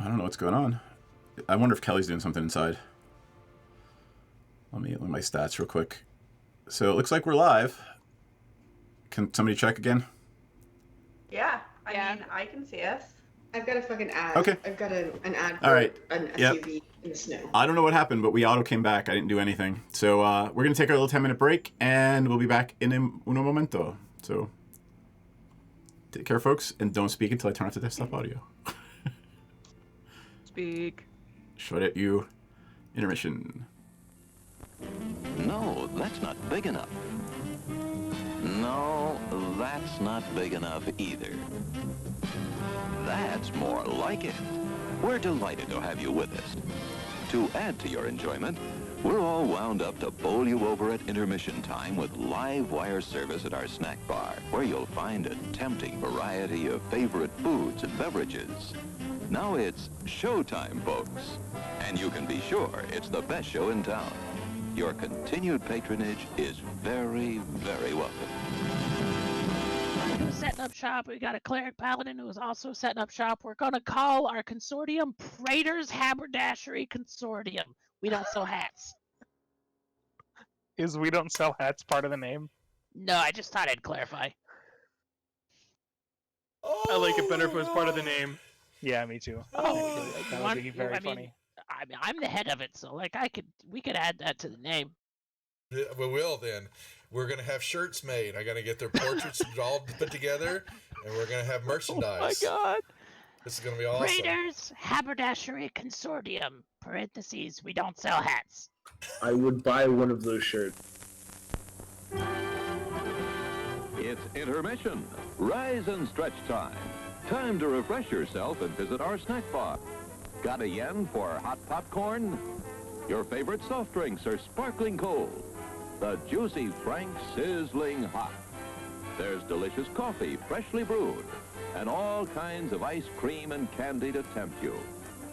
I don't know what's going on. I wonder if Kelly's doing something inside. Let me look at my stats real quick. So it looks like we're live. Can somebody check again? Yeah, I mean, I can see us. I've got a fucking ad. Okay. I've got an ad for All right. an SUV in the snow. I don't know what happened, but we auto came back. I didn't do anything. So we're going to take our little 10-minute break, and we'll be back in uno momento. So take care, folks, and don't speak until I turn off the desktop audio. Speak. Shut it, you. Intermission. No, that's not big enough. No, that's not big enough either. That's more like it. We're delighted to have you with us. To add to your enjoyment, we're all wound up to bowl you over at intermission time with live wire service at our snack bar, where you'll find a tempting variety of favorite foods and beverages. Now it's showtime, folks. And you can be sure it's the best show in town. Your continued patronage is very, very welcome. Who's setting up shop? We got a cleric paladin who is also setting up shop. We're going to call our consortium Praetor's Haberdashery Consortium. We don't sell hats. Is we don't sell hats part of the name? No, I just thought I'd clarify. Oh, I like it better if it was part of the name. Yeah, me too. Oh, That would be very funny. I mean, I'm the head of it, so like we could add that to the name. Yeah, we will then. We're gonna have shirts made. I gotta get their portraits all put together, and we're gonna have merchandise. Oh my god! This is gonna be awesome. Praetor's Haberdashery Consortium. Parentheses. We don't sell hats. I would buy one of those shirts. It's intermission. Rise and stretch time. Time to refresh yourself and visit our snack bar. Got a yen for hot popcorn? Your favorite soft drinks are sparkling cold. The juicy Frank sizzling hot. There's delicious coffee, freshly brewed, and all kinds of ice cream and candy to tempt you.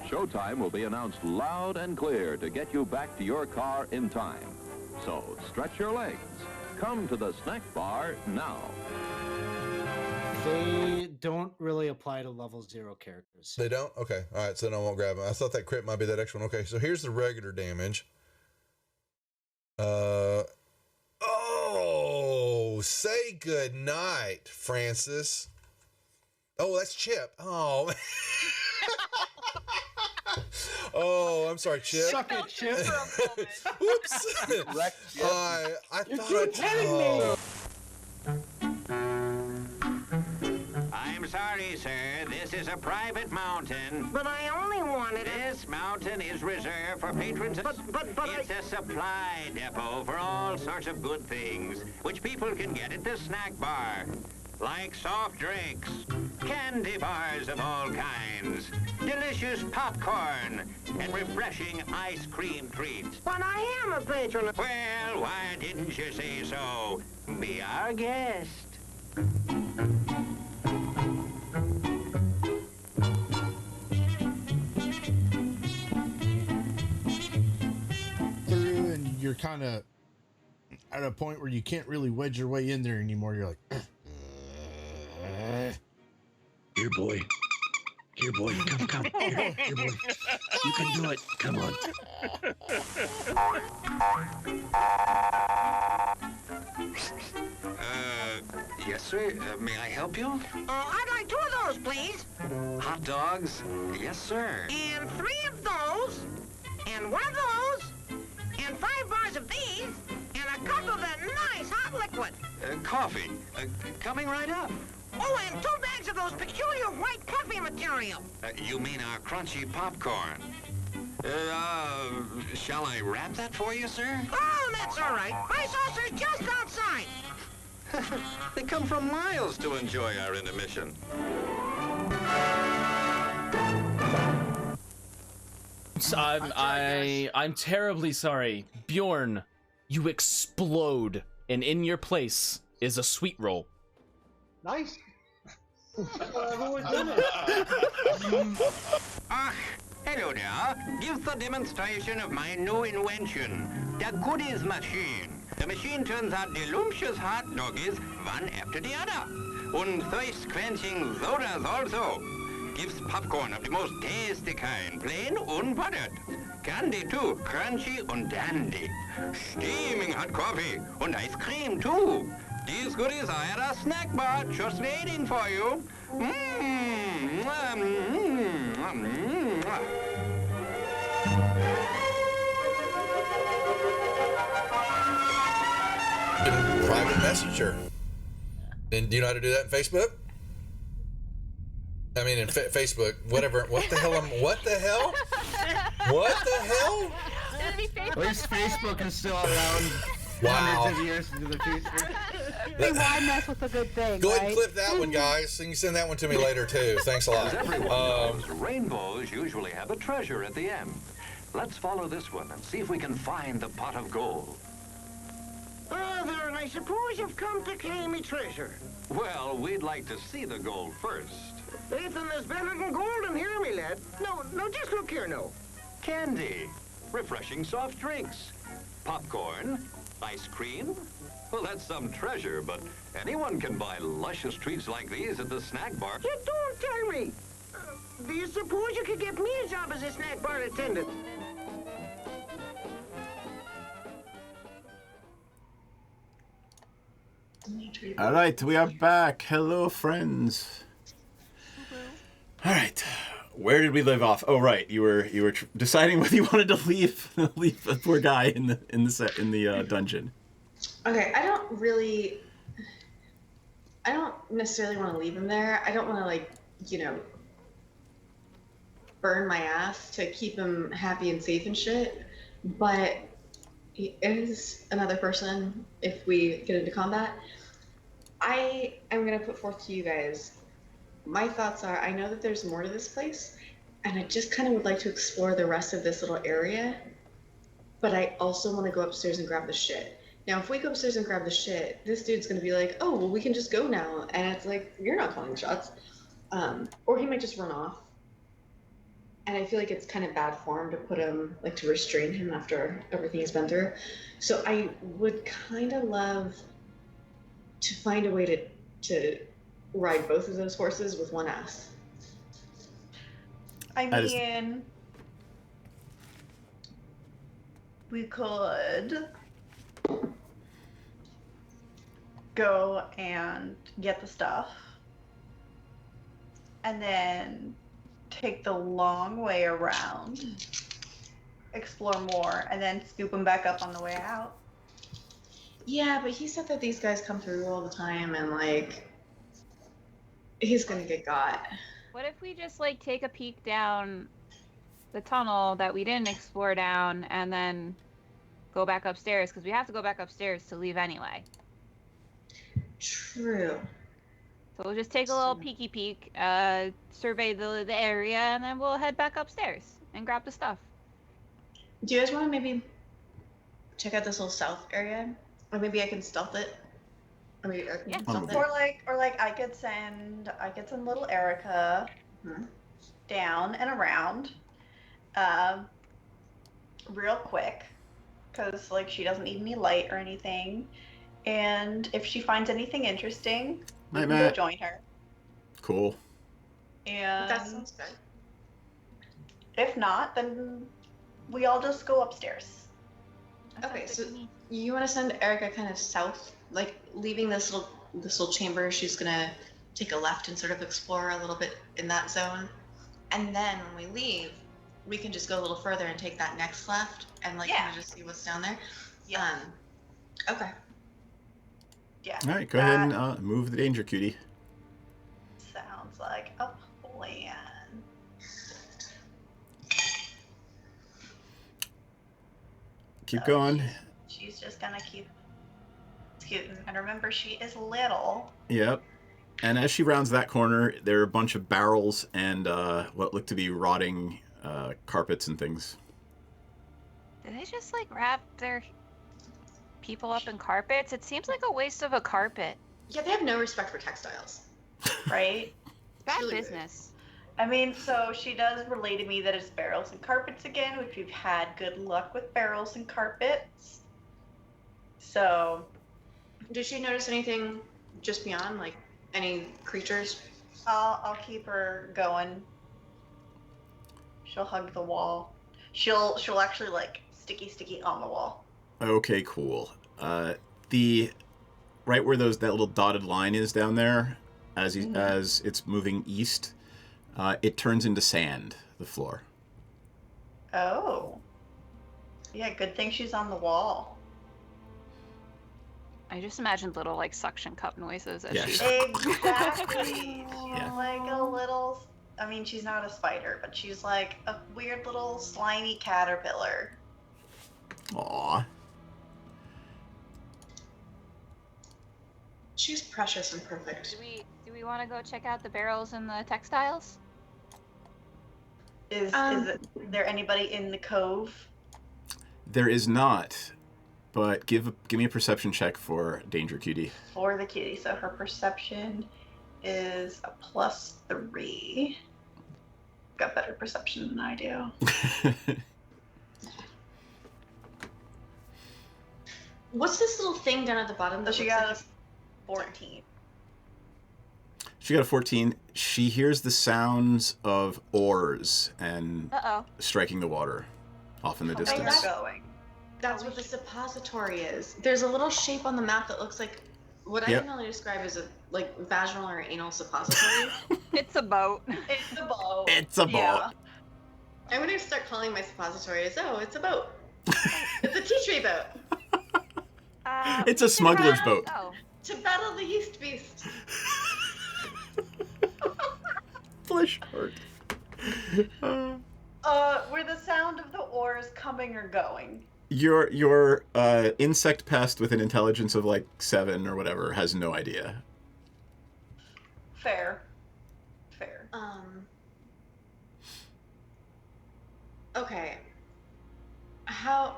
Showtime will be announced loud and clear to get you back to your car in time. So stretch your legs. Come to the snack bar now. They don't really apply to level 0 characters. They don't? Okay. All right. So then I won't grab them. I thought that crit might be that extra one. Okay. So here's the regular damage. Oh, say good night, Francis. Oh, that's Chip. Oh. Oh, I'm sorry, Chip. Suck it, Chip. Whoops. I thought me. I'm sorry, sir. This is a private mountain. But I only wanted it. This mountain is reserved for patrons. But it's a supply depot for all sorts of good things, which people can get at the snack bar. Like soft drinks, candy bars of all kinds, delicious popcorn, and refreshing ice cream treats. But I am a patron. Well, why didn't you say so? Be our guest. Through and you're kind of at a point where you can't really wedge your way in there anymore. You're like, here, boy. Here, boy. Come. Here, boy. You can do it. Come on. Yes, sir. May I help you? I'd like 2 of those, please. Hot dogs? Yes, sir. And 3 of those. And 1 of those. And 5 bars of these. And a cup of that nice hot liquid. Coffee. Coming right up. Oh, and 2 bags of those peculiar white puffy material. You mean our crunchy popcorn? Shall I wrap that for you, sir? Oh, that's all right. My saucer's just outside. They come from miles to enjoy our intermission. I'm terribly sorry. Bjorn, you explode, and in your place is a sweet roll. Nice. Hello there. Give the demonstration of my new invention, the goodies machine. The machine turns out delicious hot doggies one after the other. And thirst-quenching sodas also. gives popcorn of the most tasty kind, plain unbuttered. Candy too, crunchy and dandy. Steaming hot coffee and ice cream too. These goodies are at our snack bar, just waiting for you. Private messenger. And do you know how to do that in Facebook? I mean, in Facebook, whatever. What the hell? What the hell? What the hell? At least Facebook is still around Wow. hundreds of years into the future. Hey, why mess with a good thing, Go ahead right? and clip that one, guys. And you send that one to me later, too. Thanks a lot. As everyone knows, rainbows usually have a treasure at the end. Let's follow this one and see if we can find the pot of gold. Brother, and I suppose you've come to claim me treasure. Well, we'd like to see the gold first. Ethan, there's better than gold in here, me lad. No, just look here, no. Candy, refreshing soft drinks, popcorn, ice cream. Well, that's some treasure, but anyone can buy luscious treats like these at the snack bar. You don't tell me. Do you suppose you could get me a job as a snack bar attendant? All right, we are back. Hello, friends. All right, where did we leave off? Oh, right, you were deciding whether you wanted to leave the poor guy in the dungeon. Okay, I don't necessarily want to leave him there. I don't want to, like, burn my ass to keep him happy and safe and shit. But he is another person if we get into combat. I am going to put forth to you guys, my thoughts are, I know that there's more to this place, and I just kind of would like to explore the rest of this little area, but I also want to go upstairs and grab the shit. Now, if we go upstairs and grab the shit, this dude's going to be like, oh, well, we can just go now, and it's like, you're not calling shots. Or he might just run off. And I feel like it's kind of bad form to put him, like, to restrain him after everything he's been through. So I would kind of love to find a way to ride both of those horses with one ass. I mean, we could go and get the stuff and then take the long way around, explore more, and then scoop them back up on the way out. Yeah, but he said that these guys come through all the time and, like, he's gonna get got. What if we just, like, take a peek down the tunnel that we didn't explore down and then go back upstairs? Because we have to go back upstairs to leave anyway. True. So we'll just take a little peeky peek, survey the area, and then we'll head back upstairs and grab the stuff. Do you guys want to maybe check out this little south area? Or maybe I can stealth it? Or maybe I can stealth it? Or like I could send little Erica down and around real quick, because, like, she doesn't need any light or anything. And if she finds anything interesting, we can go join her. Cool. And that sounds good. If not, then we all just go upstairs. Okay, so you want to send Erica kind of south, like leaving this little chamber. She's gonna take a left and sort of explore a little bit in that zone, and then when we leave, we can just go a little further and take that next left and, like, kind of just see what's down there. Yeah. Okay. Yeah. All right, go ahead and move the danger, cutie. Sounds like a plan. Keep going. She's just gonna keep scooting, and remember, she is little. Yep. And as she rounds that corner, there are a bunch of barrels and what look to be rotting carpets and things. Did they just, like, wrap their people up in carpets? It seems like a waste of a carpet. Yeah, they have no respect for textiles. Right? Bad really business. I mean, so she does relay to me that it's barrels and carpets again, which we've had good luck with barrels and carpets. So, does she notice anything just beyond, like, any creatures? I'll keep her going. She'll hug the wall. She'll actually like sticky on the wall. Okay, cool. The right where that little dotted line is down there, as it's moving east, it turns into sand. The floor. Oh. Yeah, good thing she's on the wall. I just imagined little like suction cup noises as she. Exactly. She's like a little. I mean, she's not a spider, but she's like a weird little slimy caterpillar. Aww. She's precious and perfect. Do we want to go check out the barrels and the textiles? Is there anybody in the cove? There is not, but give me a perception check for Danger Cutie. For the cutie, so her perception is a +3. Got better perception than I do. What's this little thing down at the bottom? So she got a 14. She got a 14. She hears the sounds of oars and striking the water off in the distance. That's what the suppository is. There's a little shape on the map that looks like what I can only describe as a vaginal or anal suppository. It's a boat. It's a boat. It's a boat. Yeah. I'm gonna start calling my suppositories. It's a boat. It's a tea tree boat. It's a smuggler's boat. To battle the yeast beast. Flesh heart. Were the sound of the oars coming or going? Your insect pest with an intelligence of like 7 or whatever has no idea. Fair. Okay. How?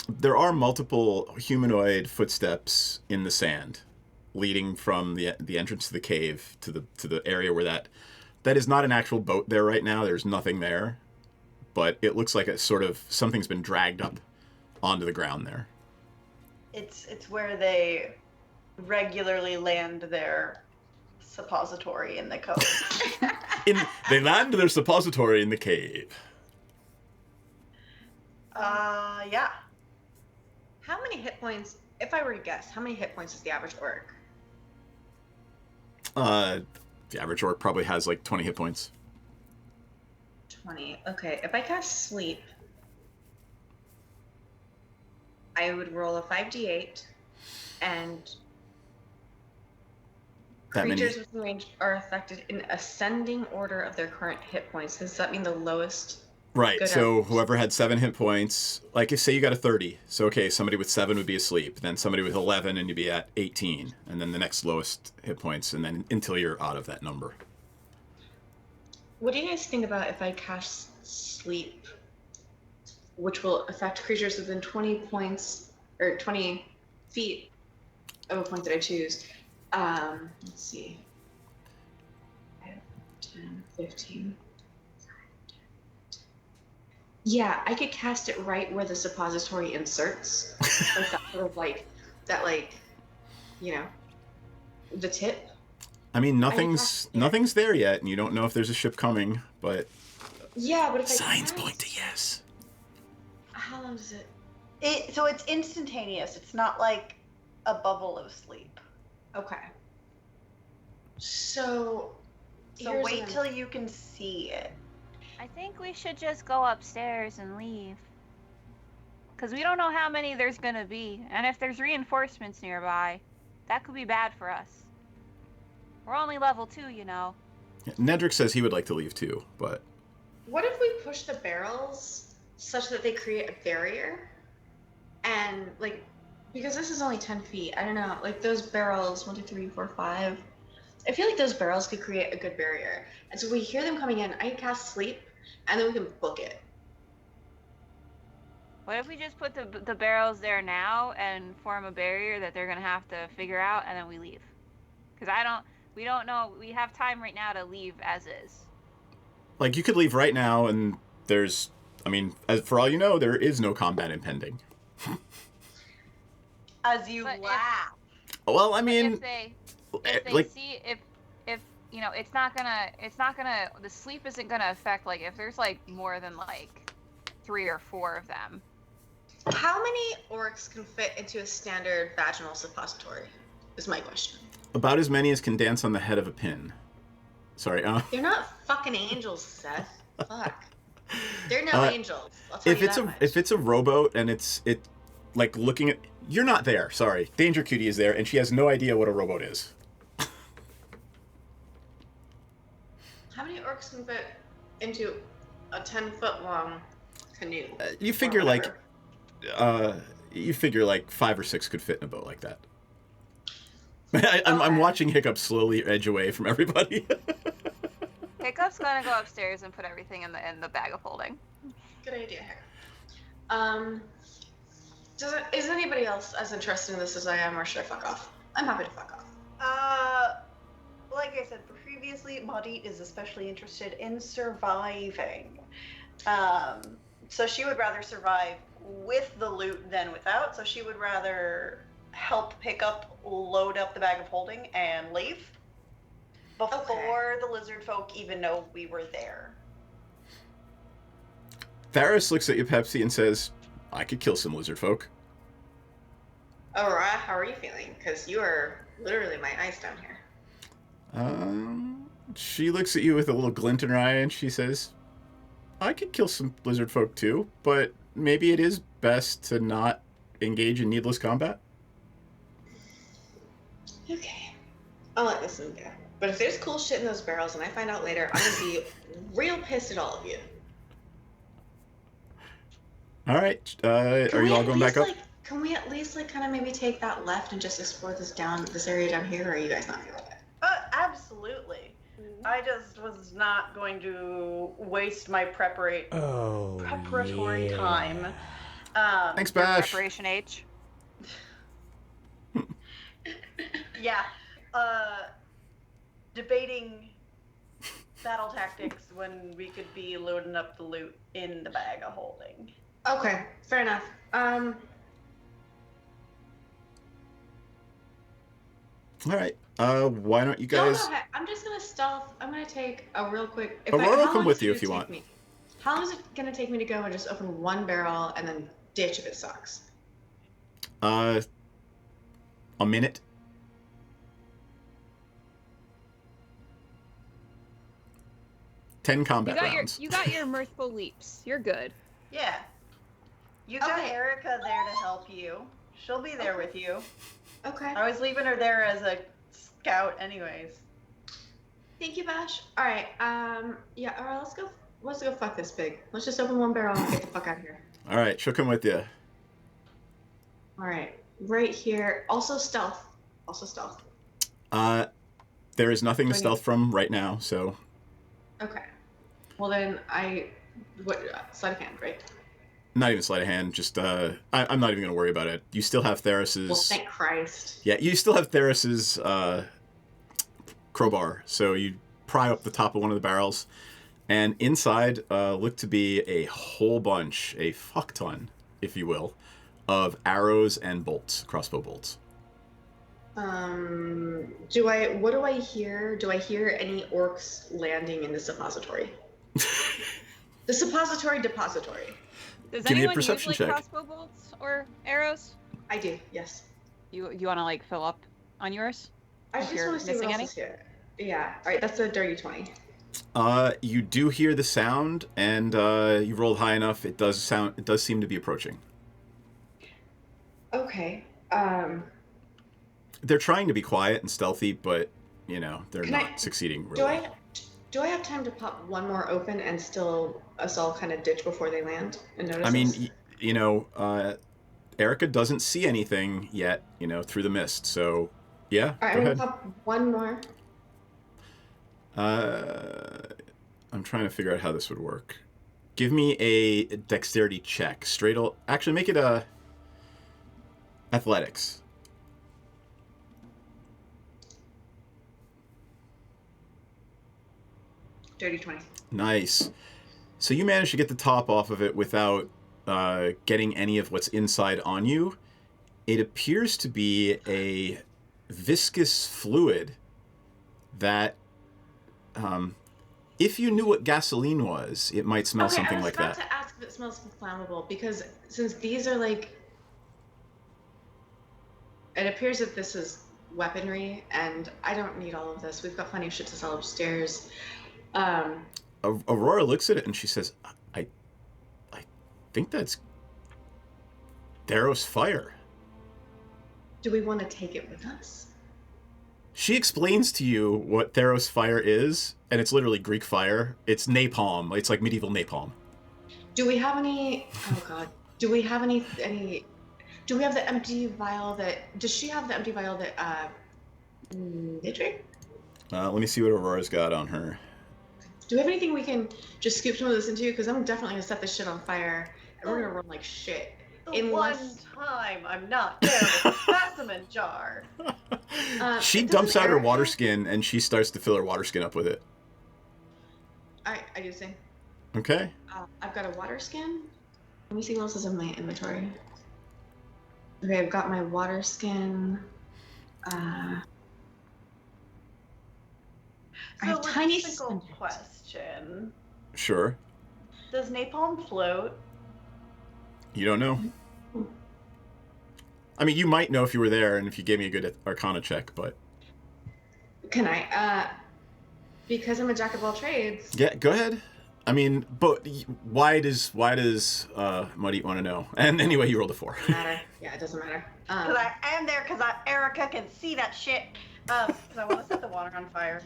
There are multiple humanoid footsteps in the sand, leading from the entrance to the cave to the area where that is not an actual boat there right now. There's nothing there, but it looks like something's been dragged up onto the ground there. It's where they regularly land their suppository in the cove. They land their suppository in the cave. Yeah. How many hit points? If I were to guess, how many hit points is the average orc? The average orc probably has like 20 hit points. 20. Okay, if I cast sleep, I would roll a 5d8, and creatures within range are affected in ascending order of their current hit points. Does that mean the lowest? Right, so whoever had 7 hit points, like if say you got a 30, so okay, somebody with 7 would be asleep, then somebody with 11 and you'd be at 18, and then the next lowest hit points, and then until you're out of that number. What do you guys think about if I cast sleep, which will affect creatures within 20 points, or 20 feet of a point that I choose? Let's see. 10, 15... Yeah, I could cast it right where the suppository inserts. Like that sort of the tip. I mean, nothing's there yet, and you don't know if there's a ship coming, but... Yeah, but if signs point to yes. How long does it... So it's instantaneous. It's not like a bubble of sleep. Okay. So wait till you can see it. I think we should just go upstairs and leave. Because we don't know how many there's going to be. And if there's reinforcements nearby, that could be bad for us. We're only level 2, you know. Nedrick says he would like to leave too, but... What if we push the barrels such that they create a barrier? And, because this is only 10 feet, I don't know, those barrels, 1, 2, 3, 4, 5... I feel like those barrels could create a good barrier. And so we hear them coming in, I can cast sleep, and then we can book it. What if we just put the barrels there now and form a barrier that they're going to have to figure out, and then we leave? Because we don't know, we have time right now to leave as is. You could leave right now, and there's, for all you know, there is no combat impending. As you laugh. Well, I mean... If they see if you know, the sleep isn't gonna affect, like, if there's, like, more than, like, 3 or 4 of them. How many orcs can fit into a standard vaginal suppository? Is my question. About as many as can dance on the head of a pin. Sorry. They're not fucking angels, Seth. Fuck. They're no angels. I'll tell If you it's that a much. if it's a rowboat and it's like looking at, you're not there. Sorry, Danger Cutie is there, and she has no idea what a rowboat is. How many orcs can fit into a 10-foot long canoe? You figure like 5 or 6 could fit in a boat like that. I'm watching Hiccup slowly edge away from everybody. Hiccup's gonna go upstairs and put everything in the bag of holding. Good idea here. Is anybody else as interested in this as I am, or should I fuck off? I'm happy to fuck off. Like I said previously, Maudit is especially interested in surviving. So she would rather survive with the loot than without. So she would rather help pick up, load up the bag of holding, and leave before the lizard folk even know we were there. Varys looks at you, Pepsi, and says, I could kill some lizard folk. Alright, how are you feeling? Because you are literally my ice down here. She looks at you with a little glint in her eye, and she says, I could kill some lizard folk too, but maybe it is best to not engage in needless combat. Okay. I'll let this one go. But if there's cool shit in those barrels and I find out later, I'm gonna be real pissed at all of you. Alright, are you all going back up? Can we at least kind of maybe take that left and just explore this area down here, or are you guys not feeling it? Absolutely. I just was not going to waste my preparatory time. Thanks, Bash. Preparation H. Yeah. Debating battle tactics when we could be loading up the loot in the bag of holding. Okay, fair enough. Alright, why don't you guys... No, I'm just gonna stealth. I'm gonna take a real quick... Aurora will come with you if you want. How long is it gonna take me to go and just open one barrel and then ditch if it sucks? A minute. Ten combat rounds. You got your mirthful leaps. You're good. Yeah. You got Erica there to help you. She'll be there with you. Okay. I was leaving her there as a scout anyways. Thank you, Bash. Alright, yeah, alright, let's go fuck this pig. Let's just open one barrel and get the fuck out of here. Alright, she'll come with you. Alright, right here. Also stealth. There is nothing to stealth from right now, so... Okay. Well then, sleight of hand, right? Not even sleight of hand, just, I'm not even going to worry about it. You still have Theris's... Well, thank Christ. Yeah, you still have Theris's, crowbar, so you pry up the top of one of the barrels, and inside look to be a whole bunch, a fuck ton, if you will, of arrows and bolts, crossbow bolts. What do I hear? Do I hear any orcs landing in the suppository? The suppository depository. Does Give me a anyone perception use check. crossbow bolts or arrows? I do, yes. You want to fill up on yours? I If just you're want to see what missing else any? is here. Yeah. All right, that's a dirty 20. You do hear the sound, and you rolled high enough. It does seem to be approaching. Okay. They're trying to be quiet and stealthy, but they're not succeeding really. Do I have time to pop one more open and still us all kind of ditch before they land and notice? I mean, us? Erica doesn't see anything yet, through the mist. So, yeah, All right, go I'm ahead. gonna pop one more. I'm trying to figure out how this would work. Give me a dexterity check. Actually, make it a athletics. Dirty 20. Nice. So you managed to get the top off of it without getting any of what's inside on you. It appears to be a viscous fluid that if you knew what gasoline was, it might smell something like that. I was about to ask if it smells flammable, because since these are like... It appears that this is weaponry, and I don't need all of this. We've got plenty of shit to sell upstairs. Aurora looks at it and she says, I think that's Theros fire. Do we want to take it with us? She explains to you what Theros fire is, and it's literally Greek fire. It's napalm. It's like medieval napalm. Do we have any... Oh, God. Do we have any... Do we have the empty vial that... Does she have the empty vial that they drink? Let me see what Aurora's got on her. Do we have anything we can just scoop some of this into? Because I'm definitely going to set this shit on fire, and we're going to run like shit. One time I'm not there with a specimen jar. She dumps out her water skin, and she starts to fill her water skin up with it. I do the same. Okay. I've got a water skin. Let me see what else is in my inventory. Okay, I've got my water skin. I have tiny simple question. Sure. Does napalm float? You don't know. I mean, you might know if you were there and if you gave me a good Arcana check, but... Can I? Because I'm a jack of all trades. Yeah, go ahead. I mean, but why does Muddy want to know? And anyway, you rolled a 4. Doesn't matter. Yeah, it doesn't matter. Because I am there because Erica can see that shit. Because I want to set the water on fire.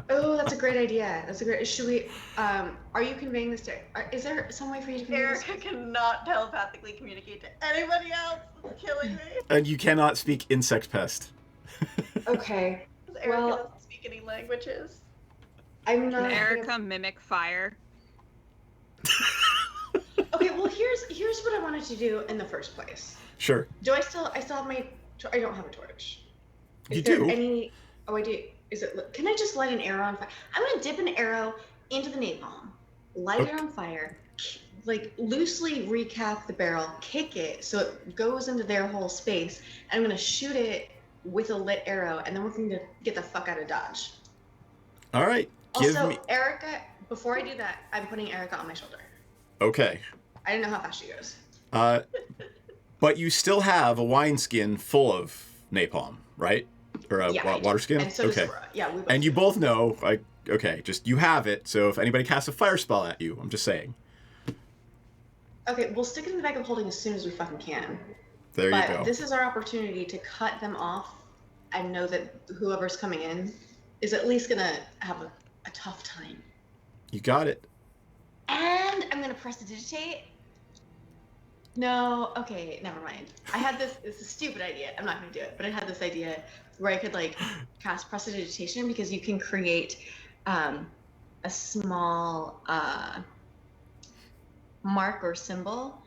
Oh, that's a great idea. That's a great... Should we... are you conveying this to... Is there some way for you to convey this? Erica cannot telepathically communicate to anybody else. It's killing me. And you cannot speak insect pest. Okay. Because Erica doesn't speak any languages. I'm not... Can Erica mimic fire? Okay, well, here's what I wanted to do in the first place. Sure. Do I still have my... I don't have a torch. You do? Any... Oh, I do. Is it... Can I just light an arrow on fire? I'm going to dip an arrow into the napalm, light it on fire, like loosely recap the barrel, kick it so it goes into their whole space, and I'm going to shoot it with a lit arrow, and then we're going to get the fuck out of Dodge. All right. Erica, before I do that, I'm putting Erica on my shoulder. Okay. I don't know how fast she goes. But you still have a wineskin full of napalm, right? Or a water skin? And so does Laura. Yeah, we both and you both know, like, okay, just you have it, so if anybody casts a fire spell at you, I'm just saying. Okay, we'll stick it in the bag of holding as soon as we fucking can. There you go. But this is our opportunity to cut them off and know that whoever's coming in is at least gonna have a tough time. You got it. And I'm gonna prestidigitate. No, okay, never mind. I had this is a stupid idea. I'm not gonna do it, but I had this idea where I could like cast prestidigitation because you can create a small mark or symbol.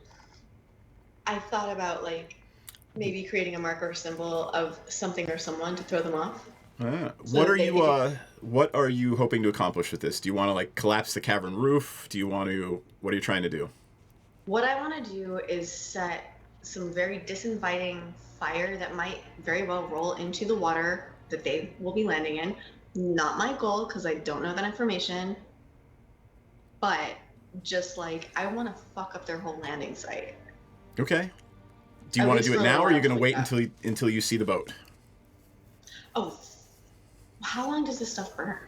I thought about like maybe creating a mark or symbol of something or someone to throw them off. What are you hoping to accomplish with this? Do you want to like collapse the cavern roof? What are you trying to do? What I want to do is set some very disinviting fire that might very well roll into the water that they will be landing in. Not my goal, because I don't know that information. But just like, I want to fuck up their whole landing site. Okay. Do you want to do it now, or are you going to wait until you see the boat? Oh, how long does this stuff burn?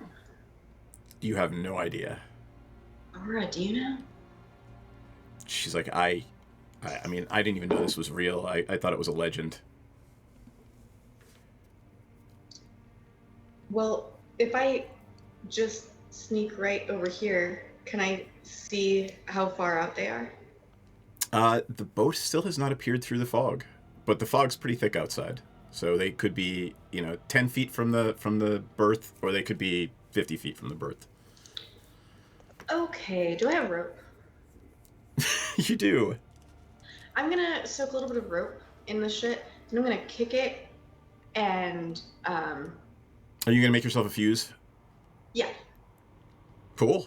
You have no idea. Aurora, do you know? She's like, I mean, I didn't even know this was real. I thought it was a legend. Well, if I just sneak right over here, can I see how far out they are? The boat still has not appeared through the fog, but the fog's pretty thick outside. So they could be, 10 feet from the berth, or they could be 50 feet from the berth. Okay, do I have rope? You do. I'm gonna soak a little bit of rope in the shit, and I'm gonna kick it, and Are you gonna make yourself a fuse? Yeah. Cool.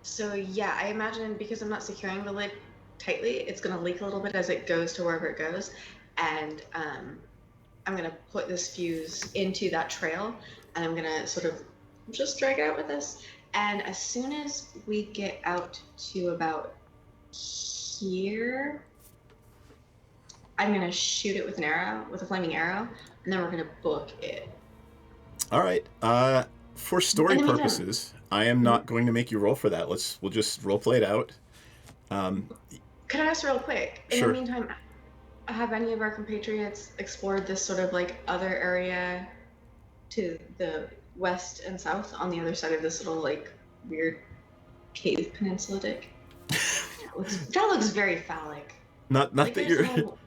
So yeah, I imagine because I'm not securing the lid tightly, it's gonna leak a little bit as it goes to wherever it goes, and I'm gonna put this fuse into that trail, and I'm gonna sort of just drag it out with us. And as soon as we get out to about here, I'm gonna shoot it with an arrow, with a flaming arrow, and then we're gonna book it. All right. For story purposes, I am not going to make you roll for that. We'll just role play it out. Can I ask real quick? In Sure. the meantime, have any of our compatriots explored this sort of like other area to the west and south on the other side of this little like weird cave peninsula dick? That looks very phallic. Not Like, that there's you're no-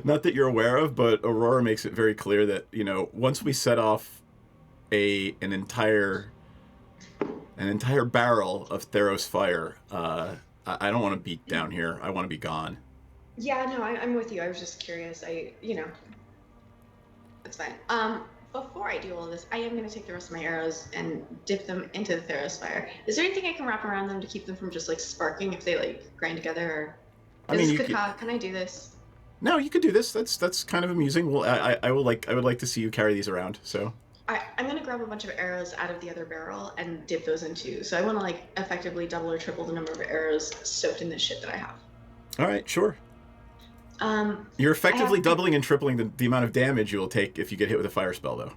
not that you're aware of, but Aurora makes it very clear that, you know, once we set off an entire barrel of Theros fire, I don't want to be down here. I want to be gone. Yeah, no, I'm with you. I was just curious. That's fine. Before I do all this, I am going to take the rest of my arrows and dip them into the Theros fire. Is there anything I can wrap around them to keep them from just like sparking if they like grind together? Or I mean, can I do this? No, you could do this. That's kind of amusing. Well, I would like to see you carry these around. So I'm going to grab a bunch of arrows out of the other barrel and dip those into. So I want to like effectively double or triple the number of arrows soaked in this shit that I have. all right, sure. You're effectively doubling and tripling the amount of damage you will take if you get hit with a fire spell, though.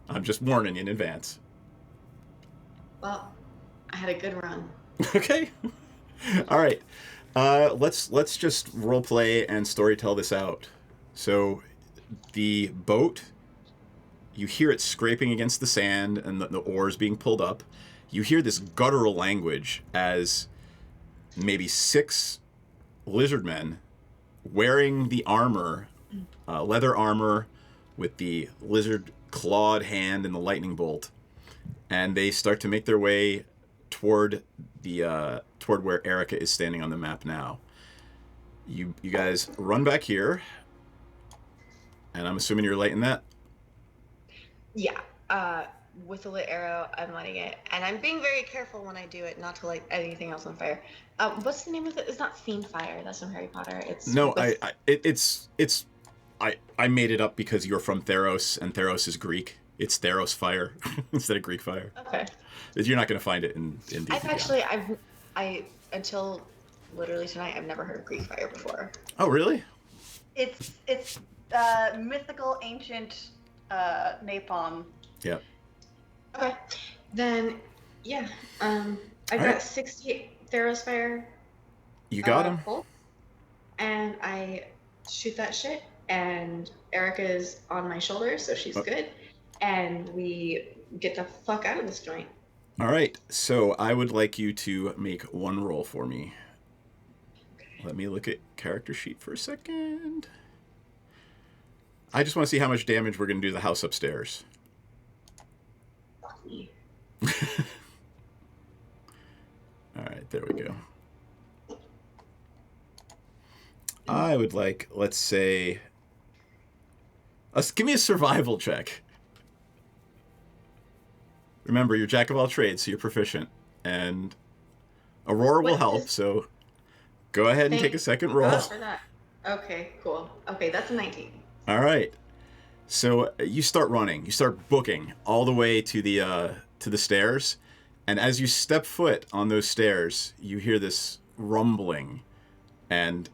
I'm just warning you in advance. Well, I had a good run. Okay. All right. Let's just roleplay and storytell this out. So, the boat, you hear it scraping against the sand and the oars being pulled up. You hear this guttural language as maybe 6 lizard men wearing the armor, leather armor with the lizard clawed hand and the lightning bolt, and they start to make their way toward where Erica is standing on the map now. You guys run back here, and I'm assuming you're lighting that. Yeah. With the lit arrow, I'm lighting it, and I'm being very careful when I do it, not to light anything else on fire. What's the name of it? It's not fiend fire. That's from Harry Potter. It's No, I made it up because you're from Theros, and Theros is Greek. It's Theros fire instead of Greek fire. Okay. You're not going to find it in D&D. I until literally tonight, I've never heard of Greek fire before. Oh, really? It's mythical, ancient napalm. Yep. Okay, then yeah, I've got 60 Theros fire. You got him. And I shoot that shit, and Erica's on my shoulder, so she's good, and we get the fuck out of this joint. All right, so I would like you to make one roll for me. Let me look at character sheet for a second. I just want to see how much damage we're going to do to the house upstairs. Fuck me. All right, there we go. I would like, let's say, give me a survival check. Remember, you're jack of all trades, so you're proficient. And Aurora will help, so go ahead and take a second roll. For that. Okay, cool. Okay, that's a 19. All right. So you start running. You start booking all the way to the stairs. And as you step foot on those stairs, you hear this rumbling and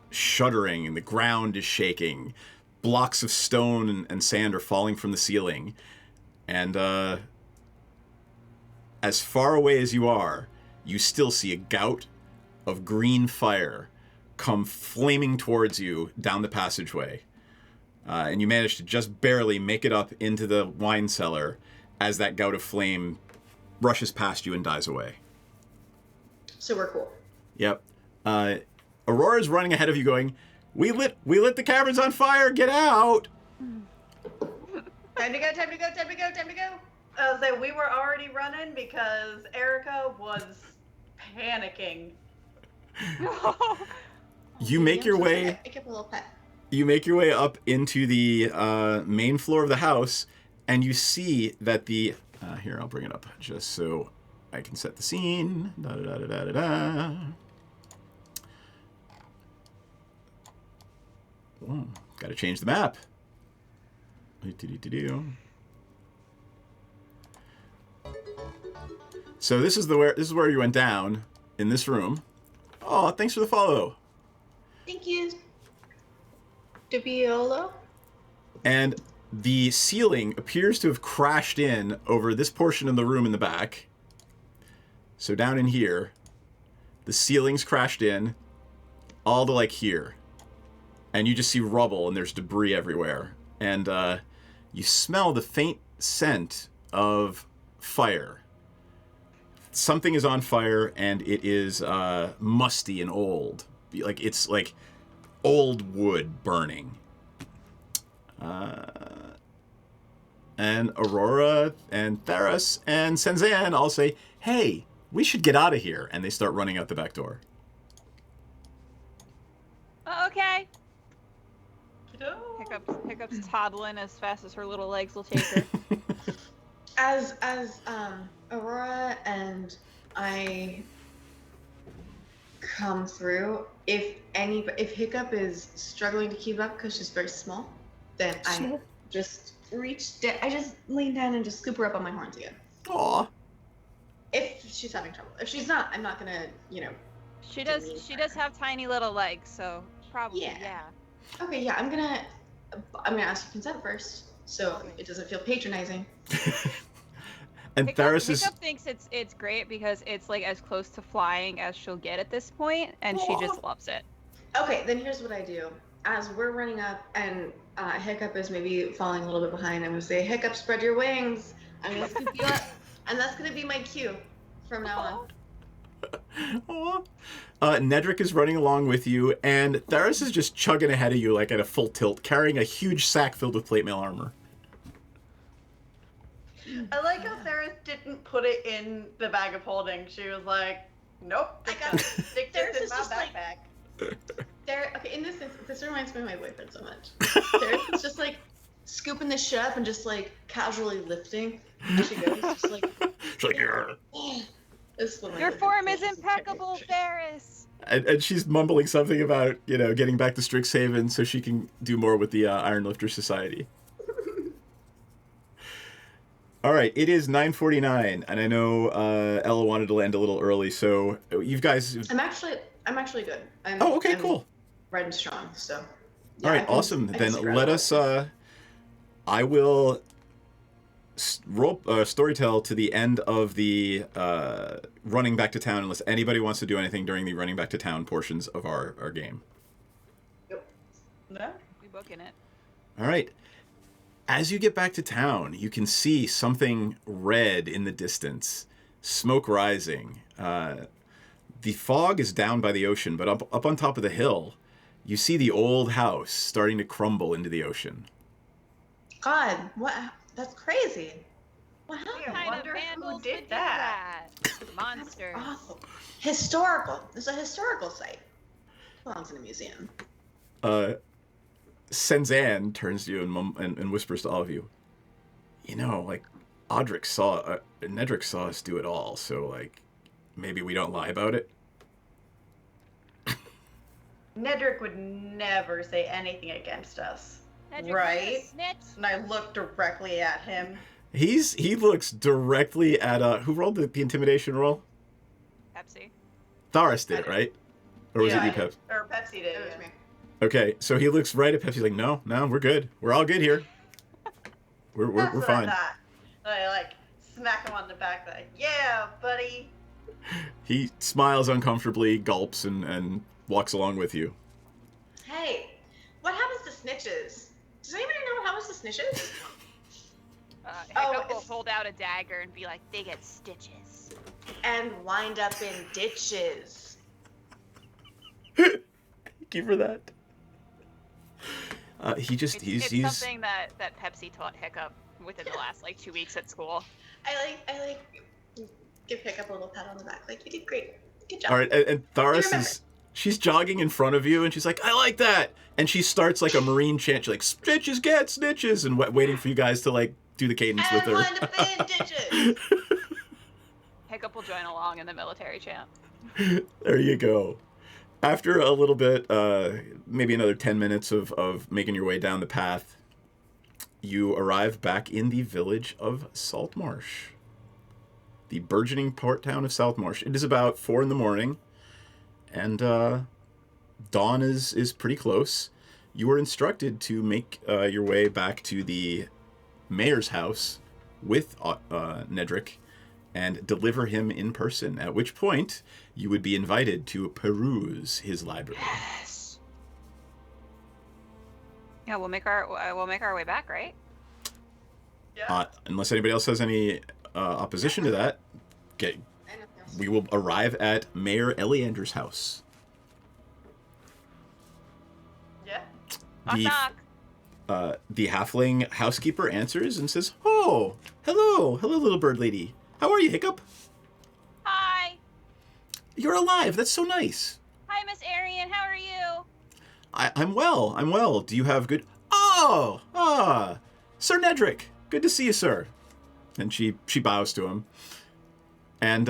shuddering, and the ground is shaking. Blocks of stone and sand are falling from the ceiling. And as far away as you are, you still see a gout of green fire come flaming towards you down the passageway. And you manage to just barely make it up into the wine cellar as that gout of flame rushes past you and dies away. So we're cool. Yep. Aurora's running ahead of you going, we lit the caverns on fire, get out! Time to go, time to go, time to go, time to go. So we were already running because Erica was panicking. You make your way... I give a little pet. You make your way up into the main floor of the house, and you see that the... here, I'll bring it up just so I can set the scene. Da-da-da-da-da-da. Got to change the map. So this is where you went down in this room. Oh, thanks for the follow. Thank you. Debiolo. And the ceiling appears to have crashed in over this portion of the room in the back. So down in here, the ceiling's crashed in all to like here. And you just see rubble and there's debris everywhere. And you smell the faint scent of fire. Something is on fire and it is musty and old. Like it's like old wood burning. And Aurora and Theros and Senzan all say, hey, we should get out of here. And they start running out the back door. Oh, okay. Hiccup's toddling as fast as her little legs will take her. As Aurora and I come through, if Hiccup is struggling to keep up because she's very small, then I just I just lean down and just scoop her up on my horns again. Aw. If she's having trouble. If she's not, I'm not gonna, She does have tiny little legs, so probably yeah. Okay, yeah, I'm gonna ask your consent first, so it doesn't feel patronizing. And Theros is... Hiccup thinks it's great because it's like as close to flying as she'll get at this point, and she just loves it. Okay, then here's what I do. As we're running up and Hiccup is maybe falling a little bit behind, I'm gonna say, Hiccup, spread your wings. I'm gonna scoop you up, and that's gonna be my cue from now on. Nedrick is running along with you, and Theros is just chugging ahead of you like at a full tilt, carrying a huge sack filled with plate mail armor. I like how Theros didn't put it in the bag of holding. She was like, nope, stick this in my backpack. Okay, in this instance, this reminds me of my boyfriend so much. Theros is just like scooping this shit up and just like casually lifting as she goes. Just like, she's like, Your form is impeccable, Ferris. And she's mumbling something about, getting back to Strixhaven so she can do more with the Iron Lifter Society. All right, it is 9:49, and I know Ella wanted to land a little early, so you guys... I'm actually good. I'm cool. Red and strong, so... Yeah, all right, awesome. Then let us... I will storytell to the end of the running back to town, unless anybody wants to do anything during the running back to town portions of our game. Yep. No? We booking it. All right. As you get back to town, you can see something red in the distance, smoke rising. The fog is down by the ocean, but up on top of the hill, you see the old house starting to crumble into the ocean. God, what? That's crazy. What happened? I wonder who did that. Monsters. Awful. Historical. It's a historical site. Belongs in a museum. Senzan turns to you and whispers to all of you, Nedrick saw us do it all, so, maybe we don't lie about it. Nedrick would never say anything against us. Nedrick, right? And I look directly at him. He looks directly at, who rolled the intimidation roll? Pepsi. Tharis did it, right? Or was it you, Pepsi? Or Pepsi did, it was me. Okay, so he looks right at Pepsi. He's like, no, we're good. We're all good here. We're fine. I smack him on the back, yeah, buddy. He smiles uncomfortably, gulps, and walks along with you. Hey, what happens to snitches? Does anybody know what happens to snitches? Hiccup will hold out a dagger and be like, they get stitches. And wind up in ditches. Thank you for that. He's something that Pepsi taught Hiccup within the last 2 weeks at school. I give Hiccup a little pat on the back, you did great. Good job. All right, and Tharis she's jogging in front of you, and she's like, I like that, and she starts a marine chant. She's like, stitches get snitches, and waiting for you guys to do the cadence with her. Wind up in ditches. Hiccup will join along in the military chant. There you go. After a little bit, maybe another 10 minutes of making your way down the path, you arrive back in the village of Saltmarsh. the burgeoning port town of Southmarsh. It is about 4 in the morning, and dawn is pretty close. You were instructed to make your way back to the mayor's house with Nedrick and deliver him in person, at which point you would be invited to peruse his library. Yes. Yeah, we'll make our way back, right? Unless anybody else has any opposition to that, we will arrive at Mayor Eleander's house. Yeah. The halfling housekeeper answers and says, "Oh, hello, little bird lady. How are you, Hiccup? Hi. You're alive. That's so nice. Hi, Miss Arian. How are you? I'm well. Do you have good? Sir Nedrick. Good to see you, sir." And she bows to him, and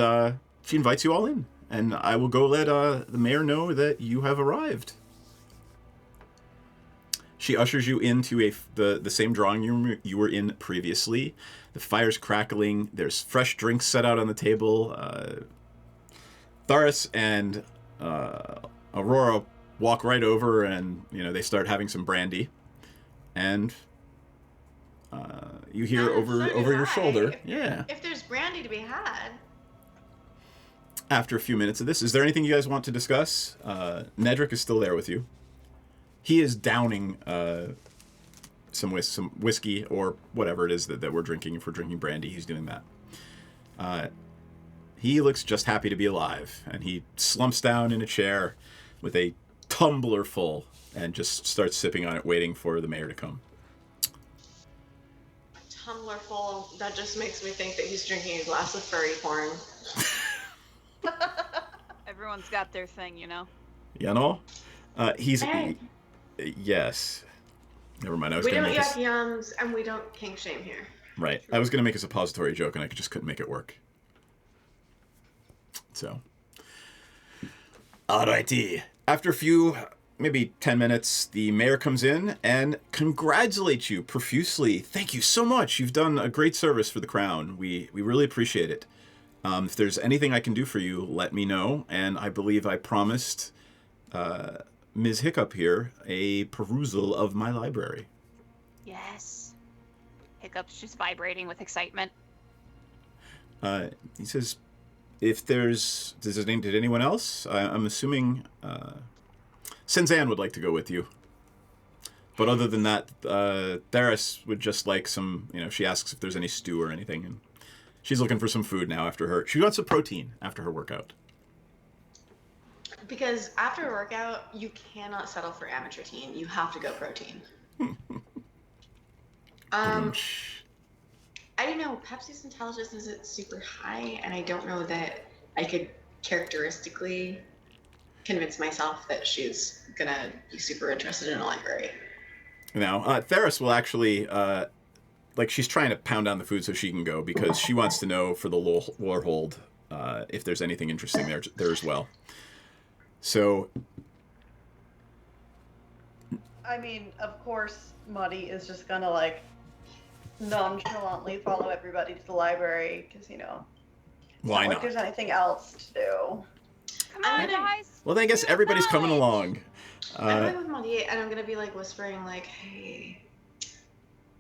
she invites you all in. And I will go let the mayor know that you have arrived. She ushers you into the same drawing room you were in previously. The fire's crackling. There's fresh drinks set out on the table. Tharis and Aurora walk right over, and they start having some brandy. And you hear over your shoulder, If there's brandy to be had. After a few minutes of this, is there anything you guys want to discuss? Nedrick is still there with you. He is downing some whiskey or whatever it is that we're drinking. If we're drinking brandy, he's doing that. He looks just happy to be alive, and he slumps down in a chair with a tumbler full and just starts sipping on it, waiting for the mayor to come. Tumbler full. That just makes me think that he's drinking a glass of furry porn. Everyone's got their thing, you know. He's yes. Never mind. We don't yuck yums, and we don't kink shame here. Right. I was gonna make a suppository joke, and I just couldn't make it work. So, alrighty. After a few, maybe 10 minutes, the mayor comes in and congratulates you profusely. Thank you so much. You've done a great service for the crown. We really appreciate it. If there's anything I can do for you, let me know. And I believe I promised Ms. Hiccup here a perusal of my library. Yes. Hiccup's just vibrating with excitement. He says, if did anyone else? I'm assuming Senzan would like to go with you. But other than that, Theris would just like some, she asks if there's any stew or anything. And she's looking for some food now she wants some protein after her workout. Because after a workout, you cannot settle for amateur team. You have to go protein. I don't know. Pepsi's intelligence isn't super high, and I don't know that I could characteristically convince myself that she's gonna be super interested in a library. Now, Theris will actually, she's trying to pound down the food so she can go because she wants to know for the lore hold if there's anything interesting there as well. So, I mean, of course, Muddy is just gonna nonchalantly follow everybody to the library because why not? Like there's anything else to do. Come on, guys. Well, then I guess everybody's coming along. I'm going with Muddy, and I'm gonna be whispering hey.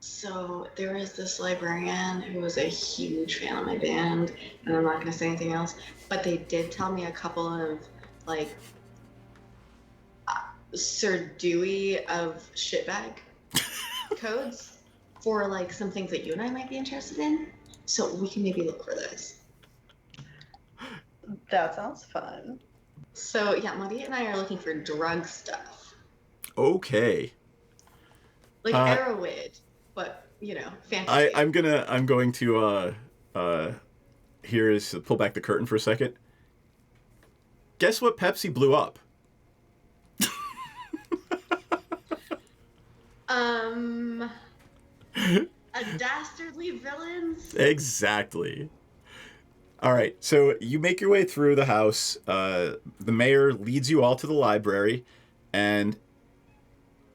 So there was this librarian who was a huge fan of my band, and I'm not gonna say anything else, but they did tell me a couple of Sir Dewey of shitbag codes for some things that you and I might be interested in. So we can maybe look for those. That sounds fun. So yeah, Muddy and I are looking for drug stuff. Okay. Arrowweed, but fantasy. I'm going to here is to pull back the curtain for a second. Guess what Pepsi blew up? A dastardly villains? Exactly. All right, so you make your way through the house. The mayor leads you all to the library and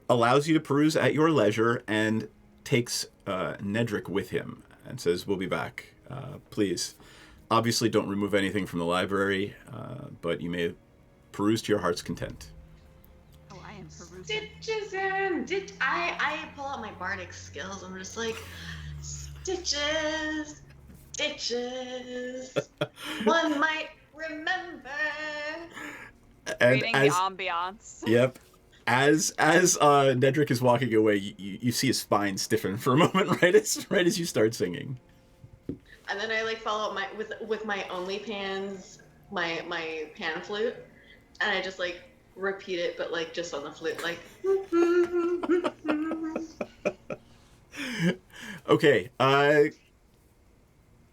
allows you to peruse at your leisure and takes Nedrick with him and says, "We'll be back. Please." obviously don't remove anything from the library, but you may peruse to your heart's content. Oh, I am perusing. Stitches in. I pull out my bardic skills. I'm just like, stitches, stitches. One might remember. And Reading the ambiance. Yep. As Nedrick is walking away, you see his spine stiffen for a moment, right as you start singing. And then I like follow up with my OnlyPans, my pan flute, and I just like repeat it, but like just on the flute, like. Okay.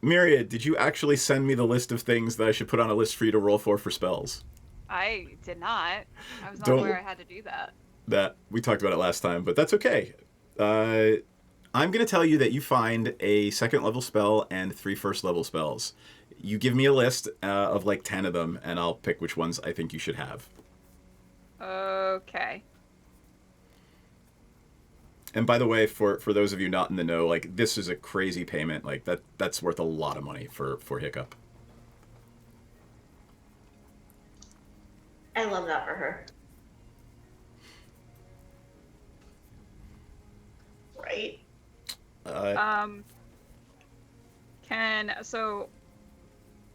Myriad, did you actually send me the list of things that I should put on a list for you to roll for spells? I did not. I was not Don't- aware I had to do that. That we talked about it last time, but that's okay. I'm going to tell you that you find a 2nd level spell and 3 1st level spells. You give me a list of like 10 of them, and I'll pick which ones I think you should have. Okay. And by the way, for those of you not in the know, like this is a crazy payment. Like that's worth a lot of money for Hiccup. I love that for her. Right?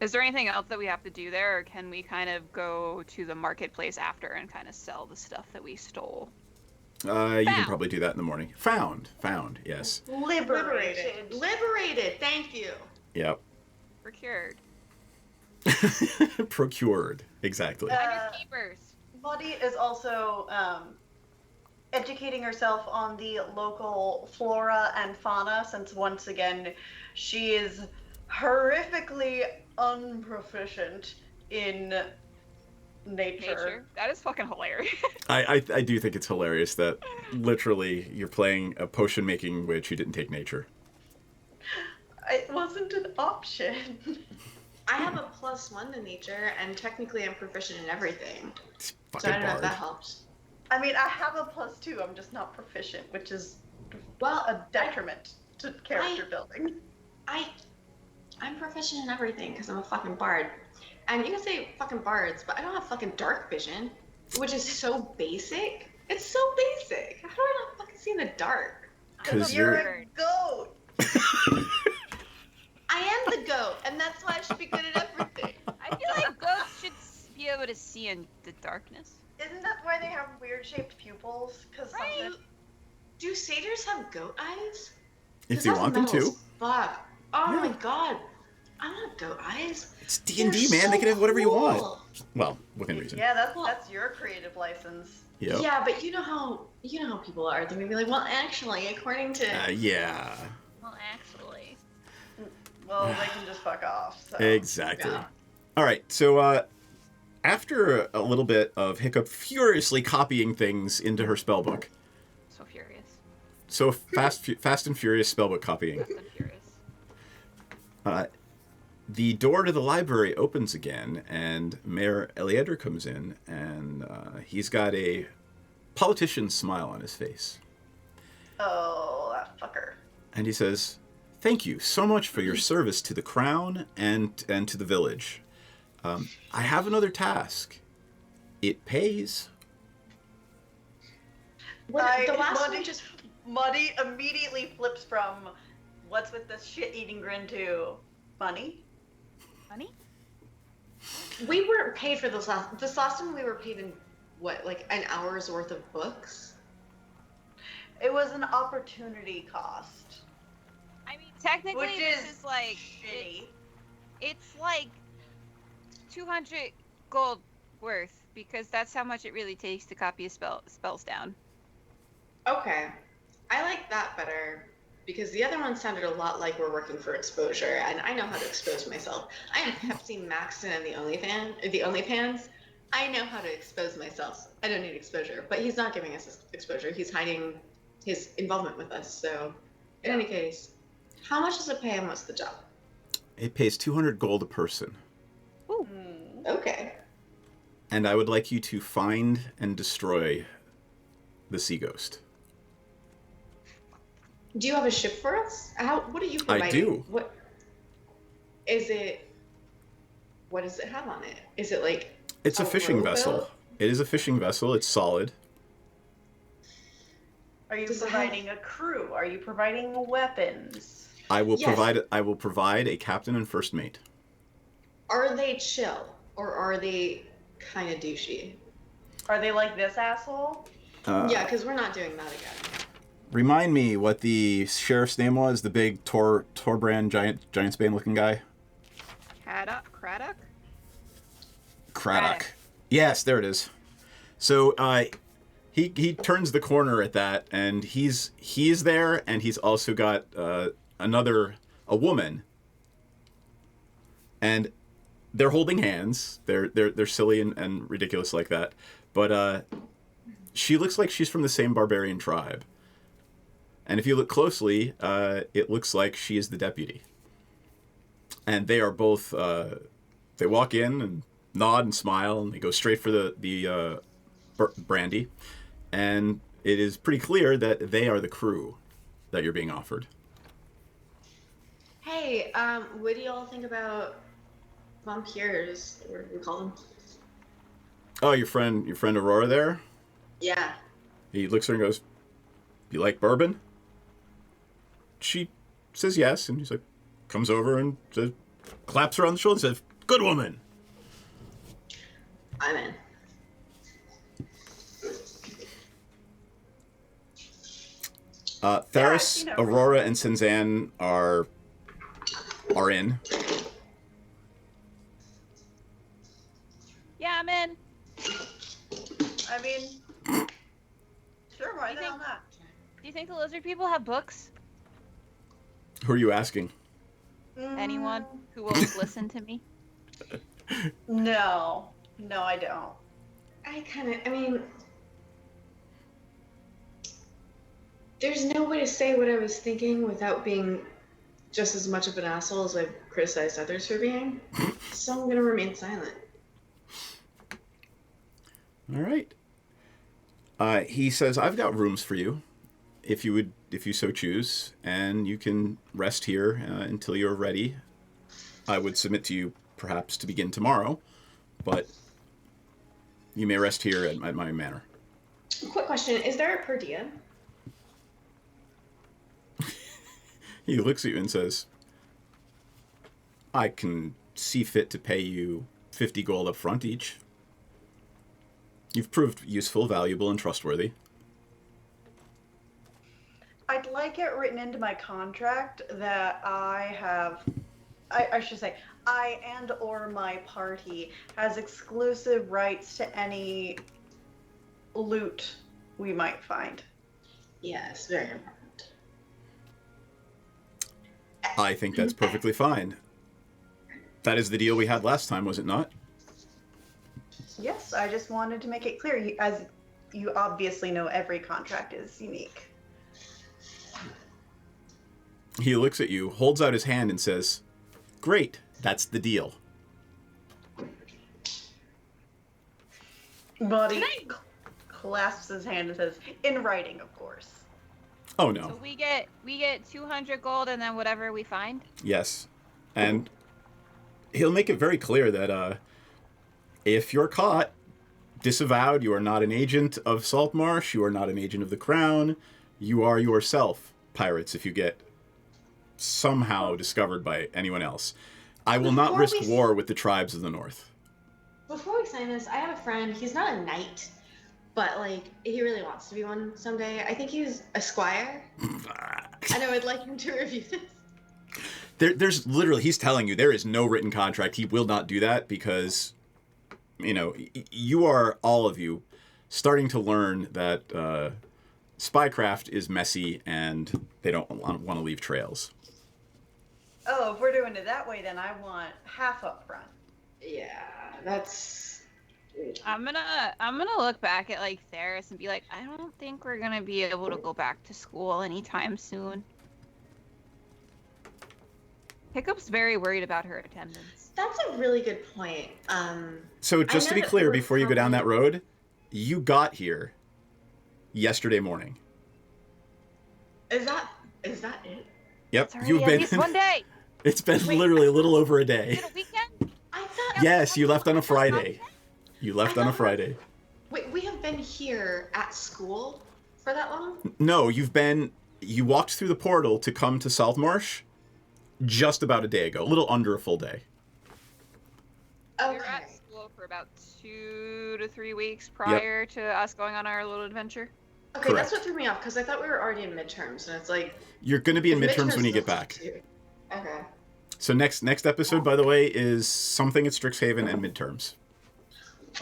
Is there anything else that we have to do there, or can we kind of go to the marketplace after and kind of sell the stuff that we stole? You can probably do that in the morning. Found, yes. Liberated. Thank you. Yep. Procured. Procured, exactly. Keepers. Maudie is also educating herself on the local flora and fauna, since once again she is horrifically unproficient in nature. That is fucking hilarious. I do think it's hilarious that literally you're playing a potion making witch who didn't take nature. It wasn't an option. I have a +1 to nature, and technically I'm proficient in everything. Fucking So I don't know if bard. that helps. I mean, I have a +2. I'm just not proficient, which is a detriment to character building. I'm proficient in everything because I'm a fucking bard. And you can say fucking bards, but I don't have fucking dark vision, which is so basic. It's so basic. How do I not fucking see in the dark? Because you're a goat. I am the goat, and that's why I should be good at everything. I feel like goats should be able to see in the darkness. Isn't that why they have weird shaped pupils? Because Do satyrs have goat eyes? If they want them to. Fuck. Oh my god. I want goat eyes. It's D&D, man. They can have whatever you want. Well, within reason. Yeah, that's your creative license. Yep. Yeah, but you know how people are. They're gonna be like, well, actually, according to. Yeah. Well, actually. Well, they can just fuck off. So. Exactly. Yeah. All right. So after a little bit of Hiccup furiously copying things into her spellbook. So furious. So fast and furious spellbook copying. Fast and furious. The door to the library opens again, and Mayor Eliadra comes in, and he's got a politician's smile on his face. Oh, that fucker. And he says, "Thank you so much for your service to the crown and to the village. I have another task. It pays." Muddy immediately flips from what's with this shit-eating grin to money. Money? We weren't paid for this last time we were paid in, what, like an hour's worth of books? It was an opportunity cost. I mean, technically, Which this is is like shitty. It's like 200 gold worth, because that's how much it really takes to copy a spells down. Okay. I like that better, because the other one sounded a lot like we're working for exposure, and I know how to expose myself. I am Pepsi Maxton and the OnlyPans. I know how to expose myself. I don't need exposure, but he's not giving us exposure. He's hiding his involvement with us. So, in any case, how much does it pay and what's the job? It pays 200 gold a person. Ooh. Okay. And I would like you to find and destroy the sea ghost. Do you have a ship for us? What are you providing? I do. What is it? what does it have on it? Is it like It's a fishing rowboat? vessel. It is a fishing vessel. It's solid. Are you Does it providing a crew? Are you providing weapons? I will Yes. provide. I will provide a captain and first mate. Are they chill or are they kind of douchey? Are they like this asshole? Yeah, because we're not doing that again. Remind me what the sheriff's name was. The big Torbrand giant Bane looking guy. Craddock? Craddock. Yes, there it is. So he turns the corner at that, and he's there, and he's also got a woman, and they're holding hands. They're silly and ridiculous like that, but she looks like she's from the same barbarian tribe, and if you look closely, it looks like she is the deputy, and they are both. They walk in and nod and smile, and they go straight for the brandy, and it is pretty clear that they are the crew that you're being offered. Hey, what do y'all think about vampires? What do we call them? Oh, your friend Aurora there? Yeah. He looks at her and goes, "You like bourbon?" She says yes, and he's like, comes over and says, claps her on the shoulder and says, "Good woman." I'm in. Theris, Aurora, and Sinzan are in. Yeah, I'm in. I mean, sure, why the hell not? Do you think the lizard people have books? Who are you asking? Anyone who will listen to me? No, I don't. I mean, there's no way to say what I was thinking without being just as much of an asshole as I've criticized others for being. So I'm gonna remain silent. All right. He says, "I've got rooms for you, if you so choose, and you can rest here until you're ready. I would submit to you, perhaps, to begin tomorrow, but you may rest here at my manor." Quick question: is there a per diem? He looks at you and says, "I can see fit to pay you 50 gold up front each. You've proved useful, valuable, and trustworthy." I'd like it written into my contract that I should say, I and or my party has exclusive rights to any loot we might find. Yes, very important. I think that's perfectly fine. That is the deal we had last time, was it not? Yes, I just wanted to make it clear. As you obviously know, every contract is unique. He looks at you, holds out his hand, and says, "Great, that's the deal." Buddy clasps his hand and says, "In writing, of course." Oh, no. So we get 200 gold and then whatever we find. Yes. And he'll make it very clear that if you're caught, disavowed, you are not an agent of Saltmarsh, you are not an agent of the Crown, you are yourself pirates if you get somehow discovered by anyone else. I will not risk war with the tribes of the North. Before we sign this, I have a friend. He's not a knight, but like he really wants to be one someday. I think he's Esquire, and I would like him to review this. There's literally, he's telling you there is no written contract. He will not do that because, you are, all of you, starting to learn that spycraft is messy and they don't want to leave trails. Oh, if we're doing it that way, then I want half up front. Yeah, that's. I'm gonna look back at like Theris and be like, I don't think we're gonna be able to go back to school anytime soon. Hiccup's very worried about her attendance. That's a really good point. So just to be clear, before you go down that road, you got here yesterday morning. Is that it? Yep, It's already at least one day. It's been literally a little over a day. Is it a weekend? I thought. Yes, you left on a Friday. You left on a Friday. Wait, we have been here at school for that long? No, you walked through the portal to come to Saltmarsh just about a day ago. A little under a full day. We were at school for about 2 to 3 weeks prior to us going on our little adventure. Okay, Correct. that's what threw me off, because I thought we were already in midterms, and it's like... You're going to be in midterms when you get back. Okay. So next episode, by the way, is something at Strixhaven and midterms.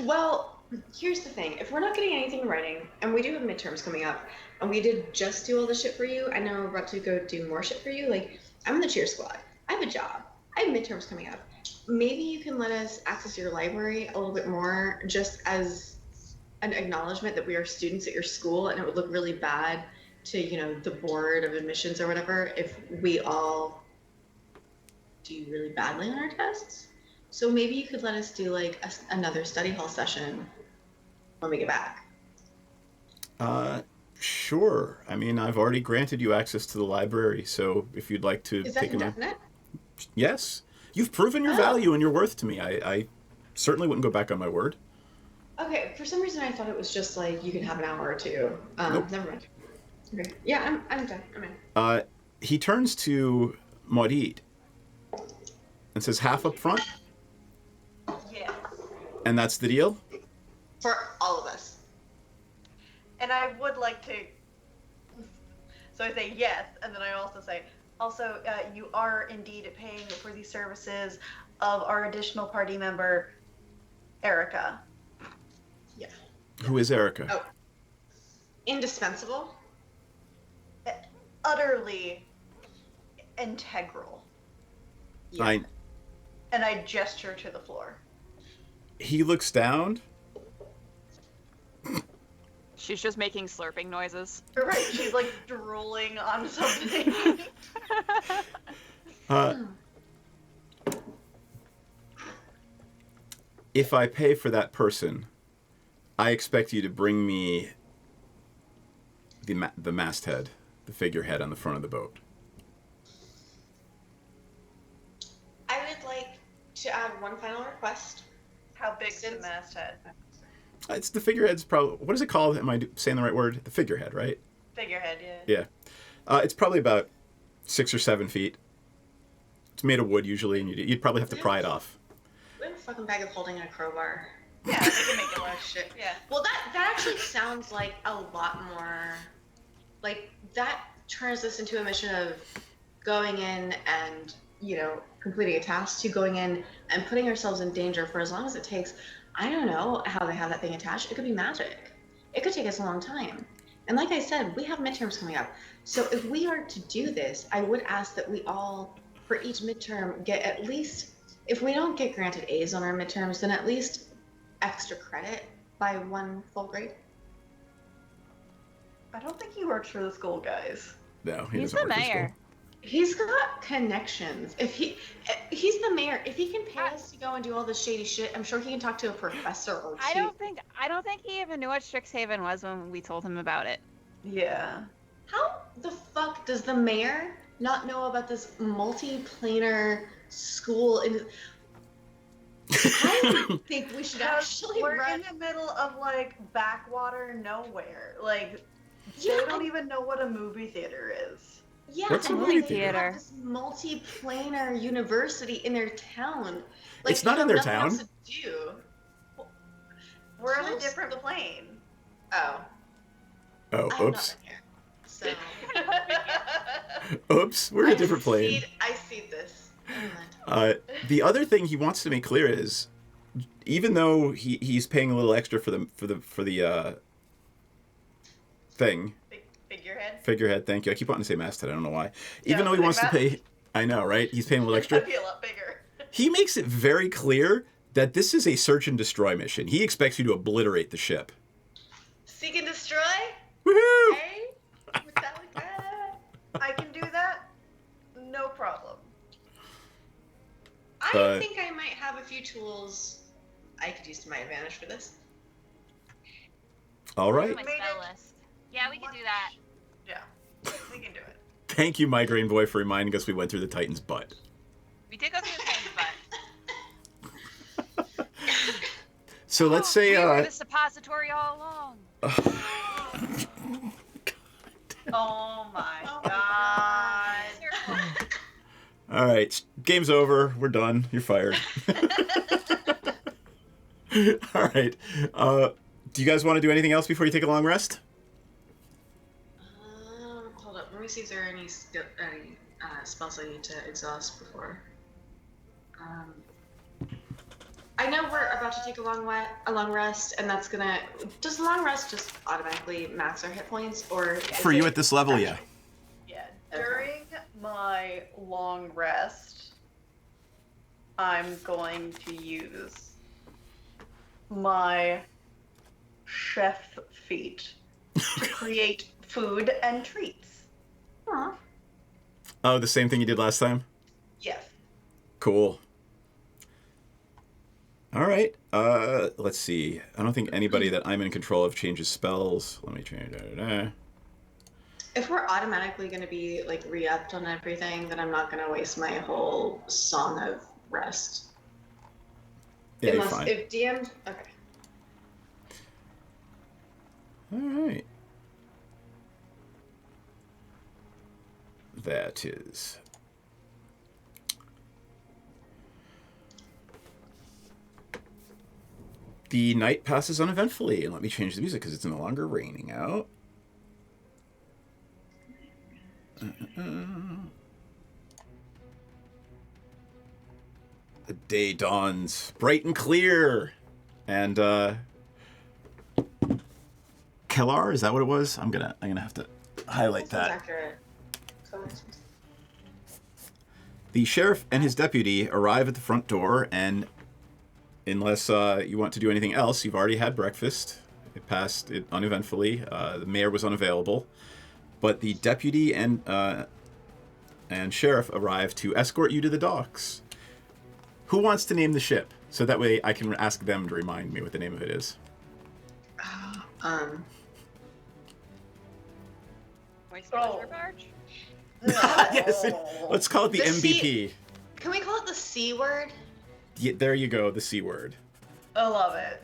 Well, here's the thing. If we're not getting anything in writing, and we do have midterms coming up, and we did just do all the shit for you, I know we're about to go do more shit for you, like, I'm in the cheer squad. I have a job. I have midterms coming up. Maybe you can let us access your library a little bit more, just as an acknowledgement that we are students at your school, and it would look really bad to, you know, the board of admissions or whatever if we all do really badly on our tests. So maybe you could let us do like another study hall session when we get back. Sure. I mean, I've already granted you access to the library, so if you'd like to Is that take indefinite? Yes. You've proven your value and your worth to me. I certainly wouldn't go back on my word. Okay, for some reason I thought it was just like you could have an hour or two. Nope. Never mind. Okay. Yeah, I'm done. I'm in. He turns to Maudit and says, half up front? Yes. And that's the deal? For all of us. And I would like to. So I say yes, and then I also say, also, you are indeed paying for the services of our additional party member, Erica. Yeah. Who is Erica? Oh. Indispensable. Utterly integral. I, And I gesture to the floor. he looks down. She's just making slurping noises. Right, she's like drooling on something. If I pay for that person, I expect you to bring me the masthead, the figurehead on the front of the boat. I would like to add one final request. How big's the masthead? It's the figurehead's probably, what is it called? Am I saying the right word? The figurehead, right? Figurehead, yeah. Yeah. It's probably about 6 or 7 feet. It's made of wood usually, and you'd probably have to pry it off. We have a fucking bag of holding and a crowbar. Yeah, we can make it work. Shit. Yeah. Well, that actually sounds like a lot more. Like that turns this into a mission of going in and, you know, completing a task to going in and putting ourselves in danger for as long as it takes. I don't know how they have that thing attached. It could be magic. It could take us a long time. And like I said, we have midterms coming up. So if we are to do this, I would ask that we all, for each midterm, get at least, if we don't get granted A's on our midterms, then at least extra credit by 1 full grade. I don't think he works for the school, guys. No, he He's doesn't the work for school. mayor. He's got connections. If he's the mayor, if he can pay us to go and do all this shady shit, I'm sure he can talk to a professor or two. I don't think he even knew what Strixhaven was when we told him about it. Yeah. How the fuck does the mayor not know about this multi-planar school? I think we should actually We're run. in the middle of like backwater nowhere. Like Yeah, they don't even know what a movie theater is. Yeah, What's a and movie like, theater? they have this multi-planar university in their town. Like, It's not they in have their nothing town. else to do. We're on a Close. different plane. Oh, Oh, I'm oops. not there. So Oops, we're in a different plane. I see this. Never mind. The other thing he wants to make clear is, even though he's paying a little extra for the thing, figurehead. Thank you. I keep wanting to say masthead. I don't know why. Even though he wants to pay, I know, right? He's paying a little extra. That'd be a lot bigger. He makes it very clear that this is a search and destroy mission. He expects you to obliterate the ship. Seek and destroy? Woohoo! Hey? I can do that. No problem. I think I might have a few tools I could use to my advantage for this. All right. My spell list. Yeah, we can do that. Yeah, we can do it. Thank you, Migraine Boy, for reminding us we went through the Titan's butt. We did go through the Titan's butt. So let's say We were the suppository all along. Oh my god. all right, game's over. We're done. You're fired. All right. Do you guys want to do anything else before you take a long rest? Hold up. Let me see if there are any spells I need to exhaust before. I know we're about to take a long rest, and that's gonna. Does the long rest just automatically max our hit points, or For you at this level, yeah. Yeah. During my long rest, I'm going to use my chef feat to create food and treats. Aww. Oh, the same thing you did last time? Yes. Cool. All right. Let's see. I don't think anybody that I'm in control of changes spells. Let me change. If we're automatically going to be like re-upped on everything, then I'm not going to waste my whole song of rest. Yeah, Unless you're fine. if DM. Okay. All right. That is. The night passes uneventfully, and let me change the music because it's no longer raining out. The day dawns bright and clear, and Kellar, is that what it was? I'm gonna have to highlight that. Accurate. The sheriff and his deputy arrive at the front door, and unless you want to do anything else, you've already had breakfast. It passed it uneventfully. The mayor was unavailable, but the deputy and sheriff arrive to escort you to the docks. Who wants to name the ship? So that way I can ask them to remind me what the name of it is. Pleasure barge? Yes, let's call it the MVP. Can we call it the C word? Yeah, there you go, the C word. I love it.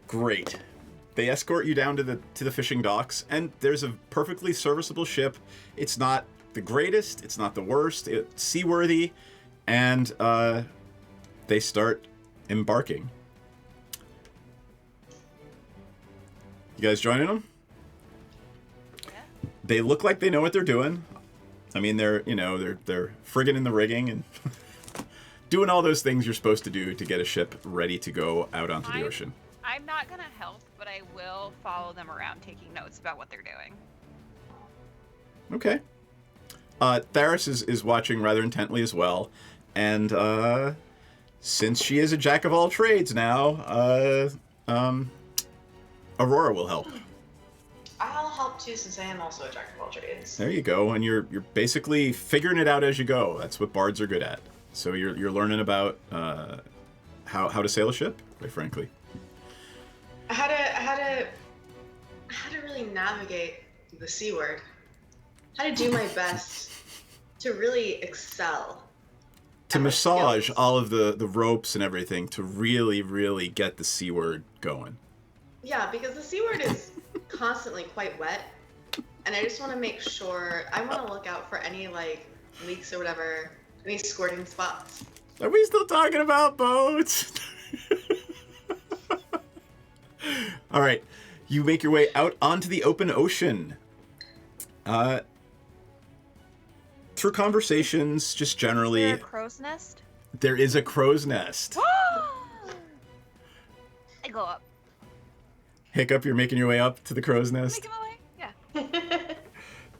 Great. They escort you down to the fishing docks, and there's a perfectly serviceable ship. It's not the greatest, it's not the worst, it's seaworthy, and they start embarking. You guys joining them? Yeah. They look like they know what they're doing. I mean, they're friggin' in the rigging and doing all those things you're supposed to do to get a ship ready to go out onto the ocean. I'm not gonna help, but I will follow them around taking notes about what they're doing. Okay. Theris is watching rather intently as well, and since she is a jack of all trades now, Aurora will help. I'll help too, since I am also a jack of all trades. There you go, and you're basically figuring it out as you go. That's what bards are good at. So you're learning about how to sail a ship, quite frankly. How to really navigate the C word. How to do my best to really excel. To massage all of the ropes and everything to really, really get the C word going. Yeah, because the C word is constantly quite wet, and I just want to make sure, I want to look out for any, like, leaks or whatever, any squirting spots. Are we still talking about boats? All right, you make your way out onto the open ocean. Through conversations, just generally... Is there a crow's nest? There is a crow's nest. I go up. Hiccup, you're making your way up to the crow's nest. Making my way,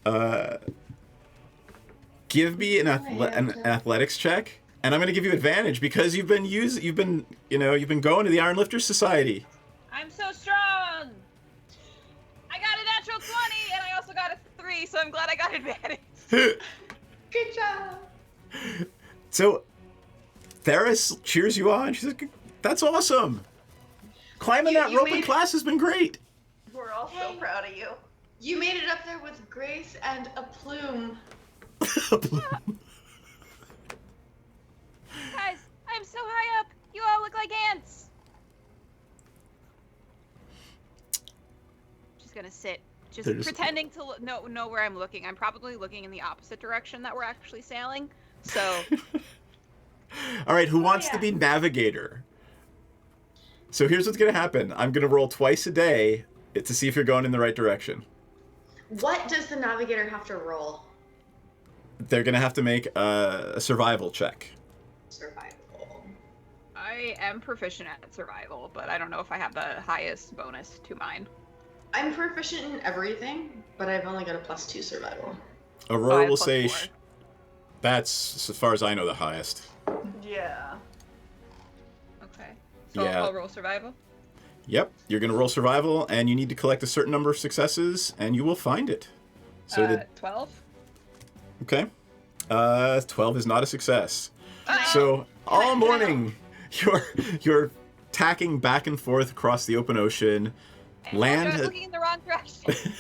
yeah. Give me an athletics check, and I'm going to give you advantage because you've been going to the Iron Lifters Society. I'm so strong! I got a natural 20, and I also got a 3, so I'm glad I got advantage. Good job! So, Theris cheers you on. She's like, that's awesome! Climbing that rope in class has been great! We're all so proud of you. You made it up there with grace and a plume. gonna sit, just They're just- pretending to know where I'm looking. I'm probably looking in the opposite direction that we're actually sailing. So All right, who wants to be navigator? So here's what's going to happen. I'm going to roll twice a day to see if you're going in the right direction. What does the navigator have to roll? They're going to have to make a survival check. Survival. I am proficient at survival, but I don't know if I have the highest bonus to mine. I'm proficient in everything, but I've only got a +2 survival. Aurora will say that's, as far as I know, the highest. Yeah. Okay. So Yeah. I'll roll survival? Yep, you're going to roll survival, and you need to collect a certain number of successes, and you will find it. So 12? Okay. 12 is not a success. So all morning, you're tacking back and forth across the open ocean. I was looking in the wrong direction.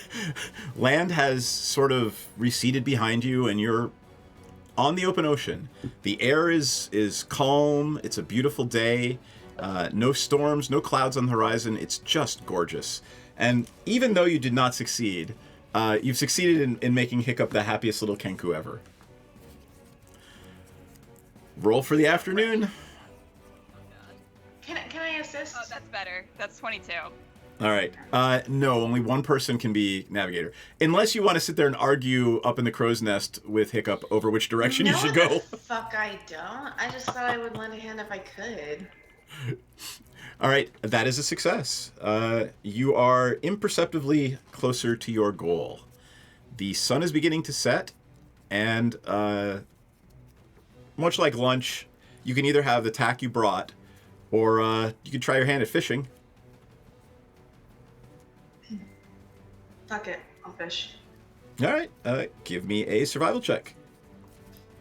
Land has sort of receded behind you, and you're on the open ocean. The air is calm. It's a beautiful day. No storms, no clouds on the horizon. It's just gorgeous. And even though you did not succeed, you've succeeded in making Hiccup the happiest little Kenku ever. Roll for the afternoon. Can I assist? Oh, that's better. That's 22. All right. No, only one person can be navigator. Unless you want to sit there and argue up in the crow's nest with Hiccup over which direction you should go. Fuck, I don't. I just thought I would lend a hand if I could. All right. That is a success. You are imperceptibly closer to your goal. The sun is beginning to set, and much like lunch, you can either have the tack you brought, or you can try your hand at fishing. Fuck it. I'll fish. All right. Give me a survival check.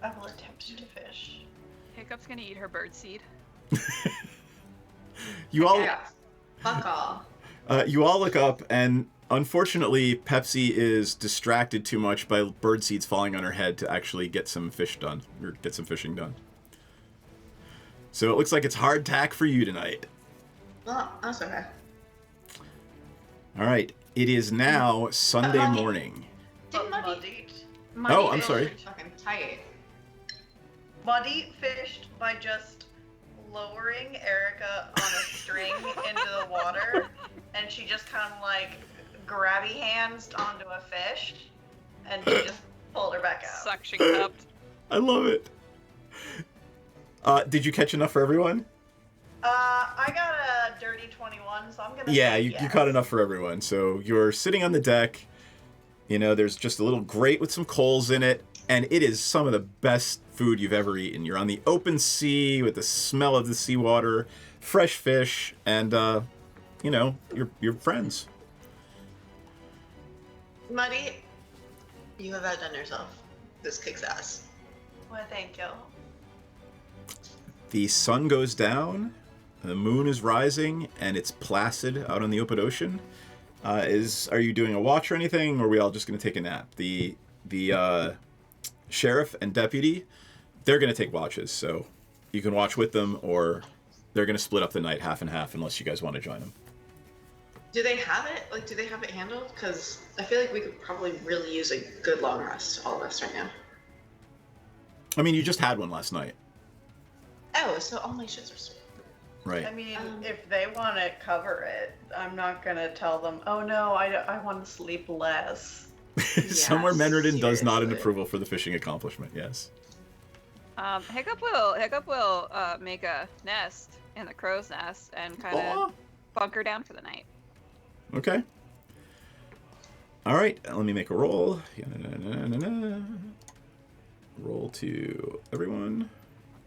I will attempt to fish. Hiccup's gonna eat her bird seed. You all, Fuck all. you all look up, and unfortunately, Pepsi is distracted too much by bird seeds falling on her head to actually get some fish done, or get some fishing done. So it looks like it's hard tack for you tonight. Well, that's okay. All right. It is now Sunday morning. Oh, I'm sorry. Fucking tight. Muddy fished by just lowering Erica on a string into the water, and she just kind of like grabby hands onto a fish, and she just pulled her back out. Suction cupped. I love it. Did you catch enough for everyone? I got a dirty 21, so I'm gonna Yeah, say you yes. caught enough for everyone. So you're sitting on the deck. You know, there's just a little grate with some coals in it, and it is some of the best food you've ever eaten. You're on the open sea with the smell of the seawater, fresh fish, and you know, you're friends. Muddy, you have outdone yourself. This kicks ass. Well, thank you. The sun goes down, the moon is rising, and it's placid out on the open ocean. Are you doing a watch or anything, or are we all just going to take a nap? The sheriff and deputy, they're going to take watches, so you can watch with them, or they're going to split up the night half and half, unless you guys want to join them. Do they have it? Like, do they have it handled? Because I feel like we could probably really use a good long rest, all of us right now. I mean, you just had one last night. Oh, so all my shits are sweet. Right. I mean, if they want to cover it, I'm not gonna tell them, oh no, I want to sleep less. Somewhere Menredin does nod in approval for the fishing accomplishment, yes. Hiccup will make a nest in the crow's nest and kind of bunker down for the night. Okay. All right, let me make a roll. Roll to everyone.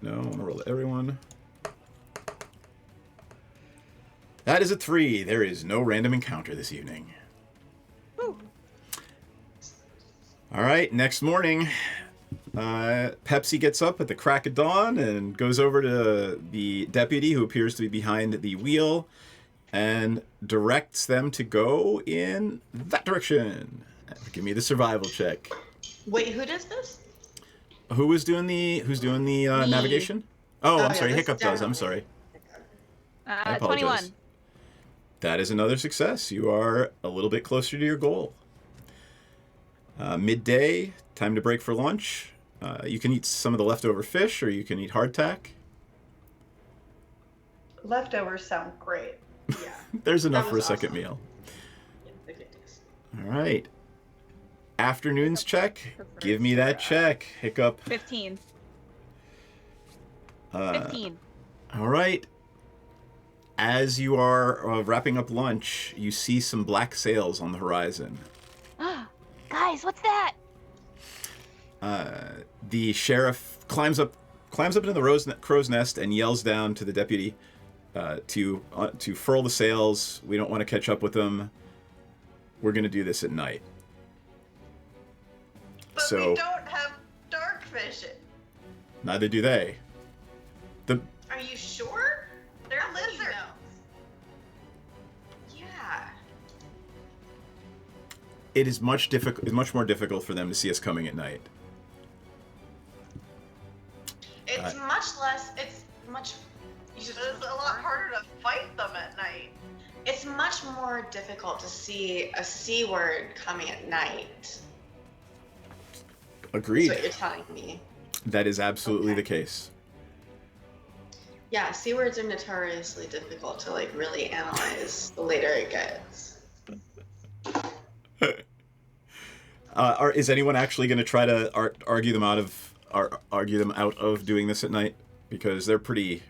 No, I want to roll to everyone. That is a 3. There is no random encounter this evening. Woo. All right, next morning, Pepsi gets up at the crack of dawn and goes over to the deputy, who appears to be behind the wheel, and directs them to go in that direction. Give me the survival check. Wait, who does this? Who's doing the navigation? Oh, I'm sorry. this Hiccup does. I'm sorry. I apologize. 21. That is another success. You are a little bit closer to your goal. Midday, time to break for lunch. You can eat some of the leftover fish, or you can eat hardtack. Leftovers sound great. Yeah. There's enough That for a was second awesome. meal. Yeah, it is. All right. Afternoon's check. Give me that check. Hiccup. 15. 15. All right. As you are wrapping up lunch, you see some black sails on the horizon. Guys, what's that? The sheriff climbs up into the crow's nest and yells down to the deputy to furl the sails. We don't want to catch up with them. We're going to do this at night. But So we don't have dark vision. neither do they. Are you sure? They're lizards. Yeah. It is much more difficult for them to see us coming at night. It's much less. It's much. It's a lot harder to fight them at night. It's much more difficult to see a C word coming at night. Agreed. That's what you're telling me. That is absolutely the case. Yeah, C words are notoriously difficult to like really analyze the later it gets. Is anyone actually going to try to argue them out of doing this at night? Because they're pretty.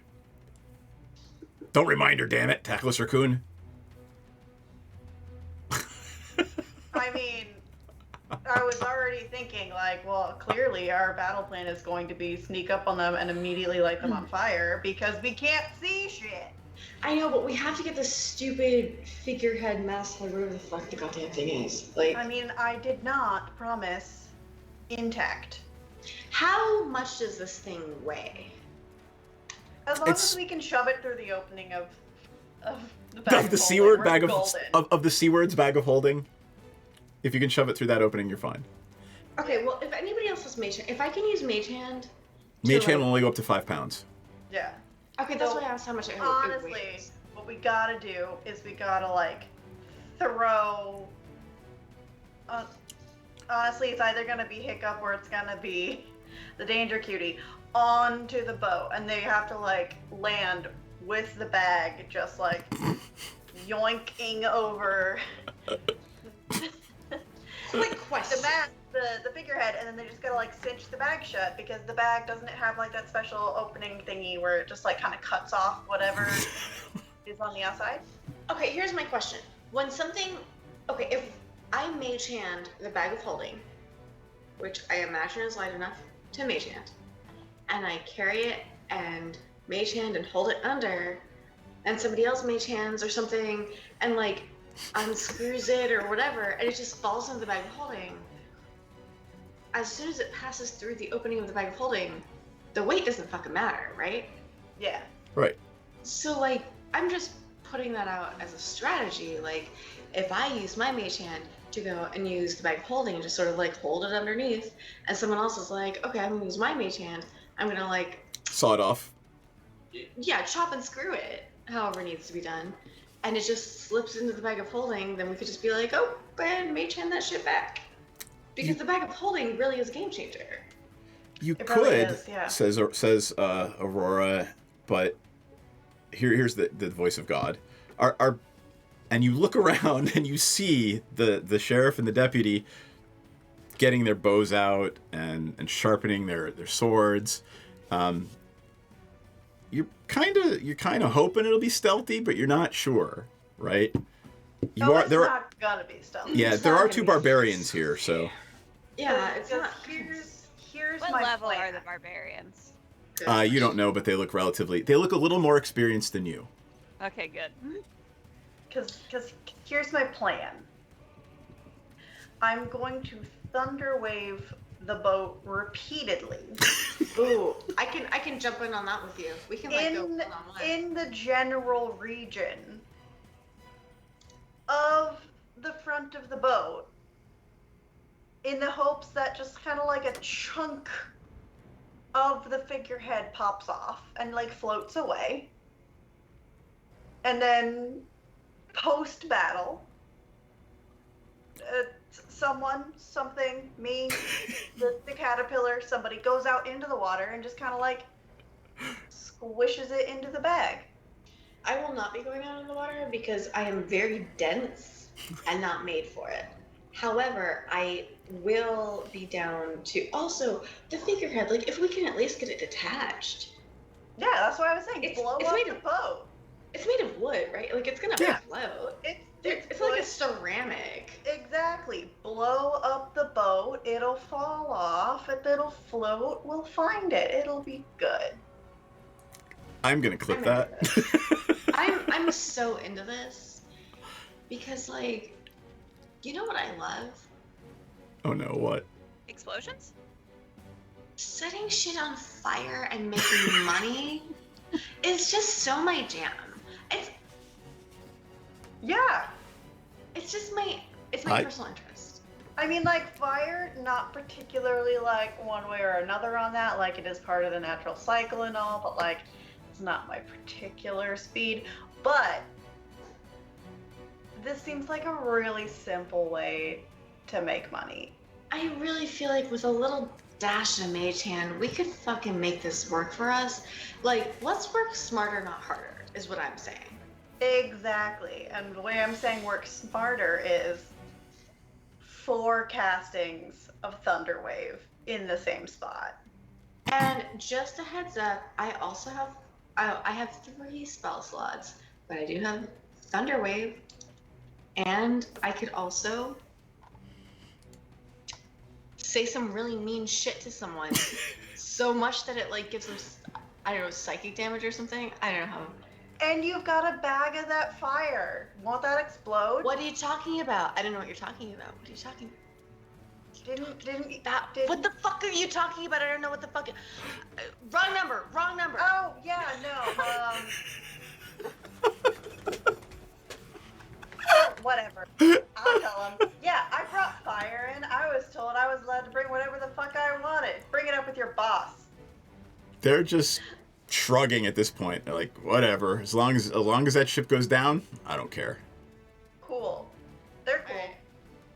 Don't remind her, damn it, Tackless Raccoon. I mean, I was already thinking, like, well, clearly our battle plan is going to be sneak up on them and immediately light them on fire because we can't see shit. I know, but we have to get this stupid figurehead masthead, whatever the fuck the goddamn thing is. Like, I mean, I did not promise intact. how much does this thing weigh? As long as we can shove it through the opening of the bag Of of the holding, C word we're bag golden. of the C word's bag of holding. If you can shove it through that opening, you're fine. Okay, well, if anybody else has mage hand, if I can use mage hand. Mage hand will only go up to 5 pounds. Yeah. Okay, that's why I asked how much it Honestly, weighs. what we gotta do is we gotta, like, throw... honestly, it's either gonna be Hiccup or it's gonna be the Danger Cutie onto the boat. And they have to, like, land with the bag, just, like, yoinking over... Quick question. The figurehead, and then they just gotta like cinch the bag shut because the bag doesn't have like that special opening thingy where it just like kind of cuts off whatever is on the outside. Okay, here's my question. When something, okay, if I mage hand the bag of holding, which I imagine is light enough to mage hand, and I carry it and mage hand and hold it under, and somebody else mage hands or something, and like unscrews it or whatever, and it just falls into the bag of holding. As soon as it passes through the opening of the bag of holding, the weight doesn't fucking matter, right? Yeah. Right. So, like, I'm just putting that out as a strategy. Like, if I use my mage hand to go and use the bag of holding and just sort of, like, hold it underneath, and someone else is like, okay, I'm gonna use my mage hand, I'm gonna, like... Saw it off. Yeah, chop and screw it, however it needs to be done, and it just slips into the bag of holding, then we could just be like, oh, go ahead and mage hand that shit back. Because the bag of holding really is a game changer. You It probably could, is, yeah. says Aurora, but here's the voice of God. And you look around and you see the sheriff and the deputy getting their bows out and sharpening their swords. You're kind of hoping it'll be stealthy, but you're not sure, right? It's not gonna be stealthy. Yeah, there are 2 barbarians here, so. Yeah, it's Because not. here's What my level plan. are the barbarians? You don't know, but they look a little more experienced than you. Okay, good. Because here's my plan. I'm going to thunderwave the boat repeatedly. Ooh, I can jump in on that with you. We can like go one-on-one. in the general region of the front of the boat, in the hopes that just kind of like a chunk of the figurehead pops off and like floats away, and then post-battle, something, me, the caterpillar, somebody goes out into the water and just kind of like squishes it into the bag. I will not be going out in the water because I am very dense and not made for it. However, I will be down to also the figurehead. Like, if we can at least get it detached. Yeah, that's what I was saying. Blow up the boat. It's made of wood, right? Like, it's gonna float. It's like a ceramic. Exactly. Blow up the boat. It'll fall off. It'll float. We'll find it. It'll be good. I'm gonna clip that. I'm so into this because, like, you know what I love? Oh no, what? Explosions? Setting shit on fire and making money is just so my jam. It's just my personal interest. I mean, like, fire, not particularly like one way or another on that. Like, it is part of the natural cycle and all, but like, it's not my particular speed. But this seems like a really simple way to make money. I really feel like with a little dash of mage hand, we could fucking make this work for us. Like, let's work smarter, not harder, is what I'm saying. Exactly. And the way I'm saying work smarter is 4 castings of Thunderwave in the same spot. And just a heads up, I also have I have 3 spell slots, but I do have Thunderwave, and I could also say some really mean shit to someone, so much that it like gives them, I don't know, psychic damage or something. I don't know how. And you've got a bag of that fire. Won't that explode? What are you talking about? I don't know what you're talking about. What are you talking about? What the fuck are you talking about? I don't know what the fuck. Wrong number. Oh, yeah, no. Whatever. I'll tell him. Yeah, I brought fire in. I was told I was allowed to bring whatever the fuck I wanted. Bring it up with your boss. They're just shrugging at this point. They're like, whatever. As long as that ship goes down, I don't care. Cool. They're cool.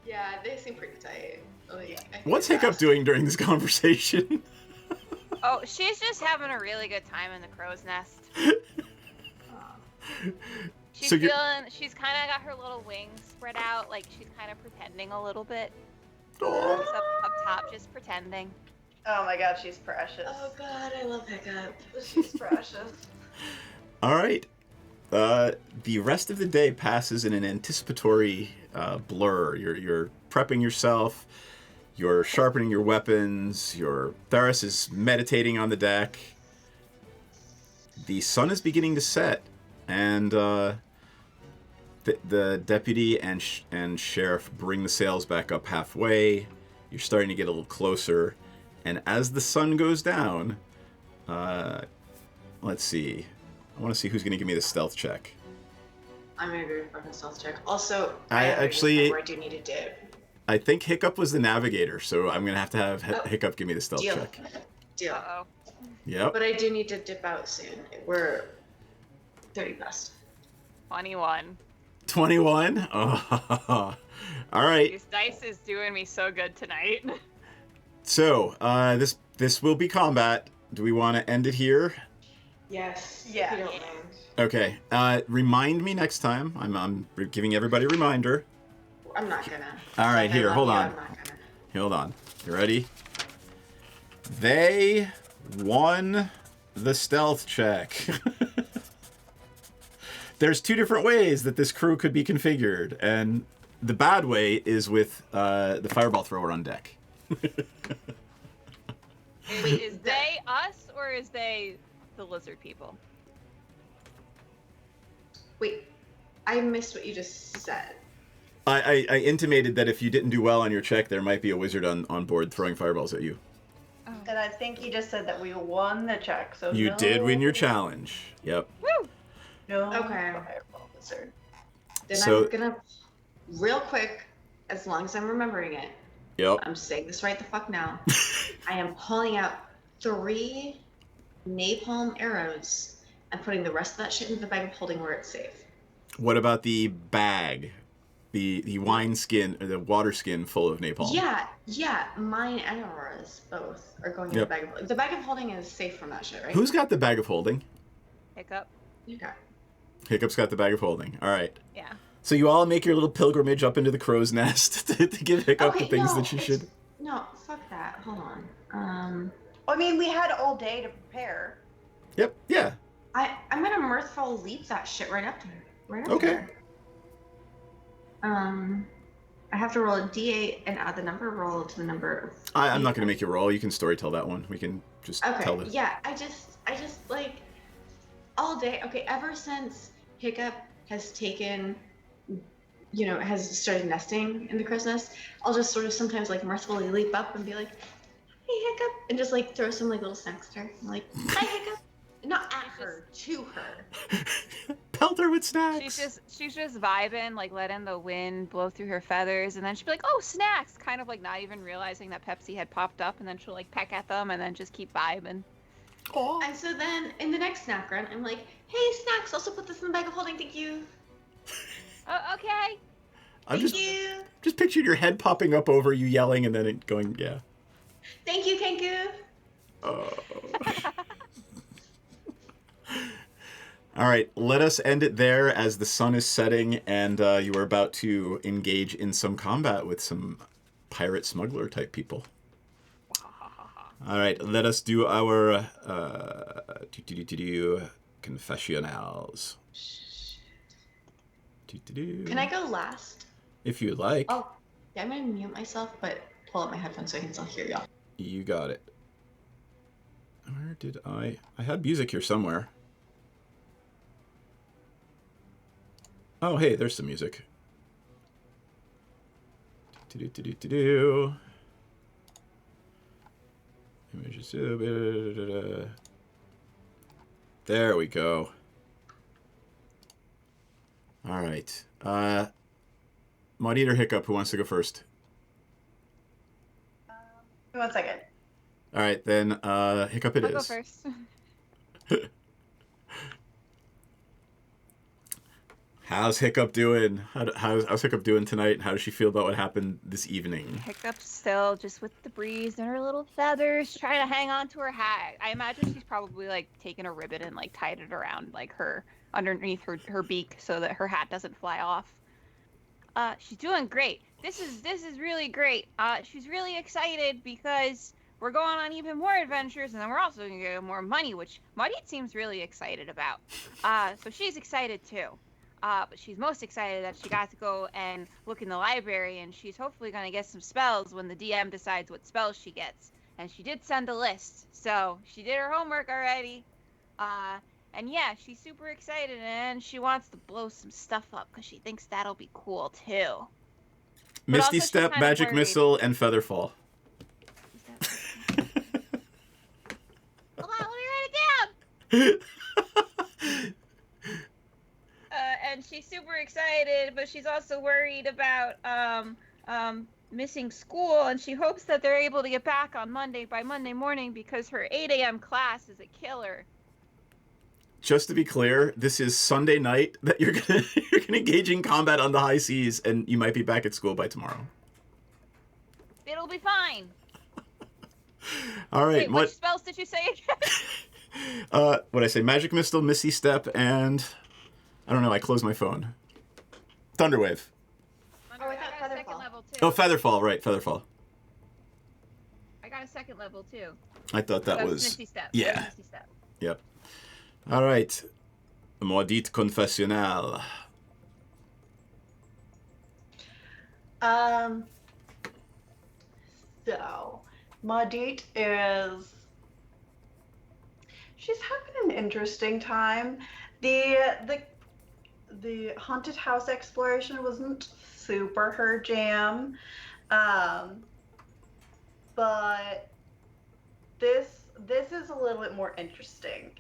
Yeah, they seem pretty tight. Like, What's Hiccup doing during this conversation? Oh, she's just having a really good time in the crow's nest. She's So you're- she's kind of got her little wings spread out, like she's kind of pretending a little bit. Aw. Just up top, just pretending. Oh my god, she's precious. Oh god, I love Hiccup. She's precious. All right. The rest of the day passes in an anticipatory blur. You're prepping yourself. You're sharpening your weapons. Your Theris is meditating on the deck. The sun is beginning to set, and the deputy and sheriff bring the sails back up halfway. You're starting to get a little closer, and as the sun goes down, let's see. I want to see who's going to give me the stealth check. I'm gonna do a fucking stealth check. Also, I have a actually- where I do need a dip. I think Hiccup was the navigator, so I'm going to have Hiccup give me the stealth Deal. check. Deal. Uh-oh. Yep. But I do need to dip out soon. We're 30 past. 21. 21? Oh. All right. These dice is doing me so good tonight. So, this will be combat. Do we want to end it here? Yes. Yeah. If you don't mind. Okay. Remind me next time. I'm giving everybody a reminder. I'm not gonna. All right, Like, I here, love hold you, on. I'm not gonna. Hold on. You ready? They won the stealth check. There's 2 different ways that this crew could be configured, and the bad way is with the fireball thrower on deck. Is they us or is they the lizard people? Wait, I missed what you just said. I intimated that if you didn't do well on your check, there might be a wizard on board throwing fireballs at you. And I think he just said that we won the check, so You did win your challenge. Yep. Woo! No Okay. fireball wizard. Then So- I'm gonna, real quick, as long as I'm remembering it, Yep. I'm saying this right the fuck now. I am pulling out 3 napalm arrows and putting the rest of that shit into the bag of holding where it's safe. What about the bag? The wine skin, or the water skin full of napalm? Yeah. Mine and Aurora's both are going in the bag of holding. The bag of holding is safe from that shit, right? Who's got the bag of holding? Hiccup. Okay. Hiccup's got the bag of holding. All right. Yeah. So you all make your little pilgrimage up into the crow's nest to give Hiccup the things that she should. No, fuck that. Hold on. I mean, we had all day to prepare. Yep. Yeah. I'm gonna mirthful leap that shit right up to her. Right up to Okay. her. I have to roll a d8 and add the number roll to the number. I'm not going to make you roll. You can story tell that one. We can just tell it. Yeah, I just like all day. Okay, ever since Hiccup has taken, has started nesting in the crow's nest, I'll just sort of sometimes like mirthfully leap up and be like, "Hey, Hiccup," and just like throw some like little snacks to her. I'm like, "Hi, Hiccup." Not at her, to her. Pelt her with snacks. She's just vibing, like letting the wind blow through her feathers, and then she'll be like, "Oh, snacks!" Kind of like not even realizing that Pepsi had popped up, and then she'll like peck at them, and then just keep vibing. Oh. And so then in the next snack run, I'm like, "Hey, snacks! Also put this in the bag of holding. Thank you." Oh, okay. Thank you. Just pictured your head popping up over you, yelling, and then it going, yeah. Thank you, Kenku. Oh. All right, let us end it there as the sun is setting and you are about to engage in some combat with some pirate smuggler type people. All right, let us do our confessionals. Can I go last? If you like. Oh, yeah, I'm gonna mute myself, but pull up my headphones so I can still hear y'all. You got it. Where did I had music here somewhere. Oh, hey, there's some music. Images. There we go. All right. Mod Eater Hiccup, who wants to go first? 1 second. All right, then Hiccup it I'll is. go first. How's Hiccup doing? How's Hiccup doing tonight? How does she feel about what happened this evening? Hiccup's still just with the breeze and her little feathers, trying to hang on to her hat. I imagine she's probably like taken a ribbon and like tied it around like her underneath her beak so that her hat doesn't fly off. She's doing great. This is really great. She's really excited because we're going on even more adventures, and then we're also gonna get more money, which Maudit seems really excited about. So she's excited too. But she's most excited that she got to go and look in the library, and she's hopefully going to get some spells when the DM decides what spells she gets. And she did send a list, so she did her homework already. And yeah, she's super excited, and she wants to blow some stuff up because she thinks that'll be cool too. Misty Step, Magic Missile, and Featherfall. Hold on, let me write it down! And she's super excited, but she's also worried about missing school, and she hopes that they're able to get back on by Monday morning because her 8 a.m. class is a killer. Just to be clear, this is Sunday night that you're gonna engage in combat on the high seas, and you might be back at school by tomorrow. It'll be fine. All right. Wait, which spells did you say again? What I say? Magic Missile, Misty Step, and I don't know. I closed my phone. Thunderwave. I got a second level too. Oh, Featherfall. Right, Featherfall. I got a second level too. I thought that That's was Misty Step. yeah. That's Misty Step. Yep. All right. Maudit Confessionnal. So, Maudit is... She's having an interesting time. The haunted house exploration wasn't super her jam. But this is a little bit more interesting.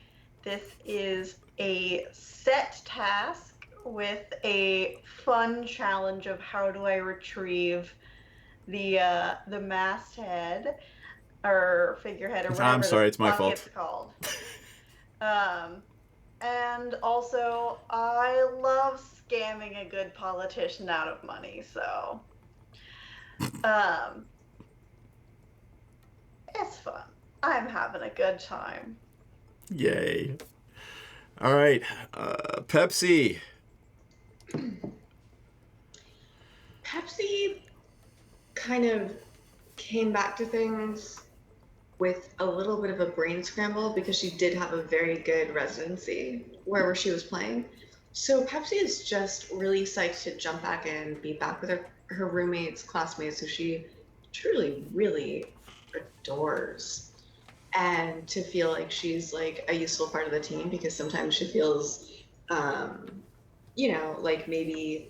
This is a set task with a fun challenge of how do I retrieve the masthead or figurehead or whatever. I'm sorry, it's my fault. It's called. And also, I love scamming a good politician out of money, so it's fun. I'm having a good time. Yay. All right, Pepsi. Pepsi kind of came back to things with a little bit of a brain scramble because she did have a very good residency wherever she was playing. So Pepsi is just really psyched to jump back in, be back with her roommates, classmates, who she truly, really adores. And to feel like she's like a useful part of the team, because sometimes she feels, like maybe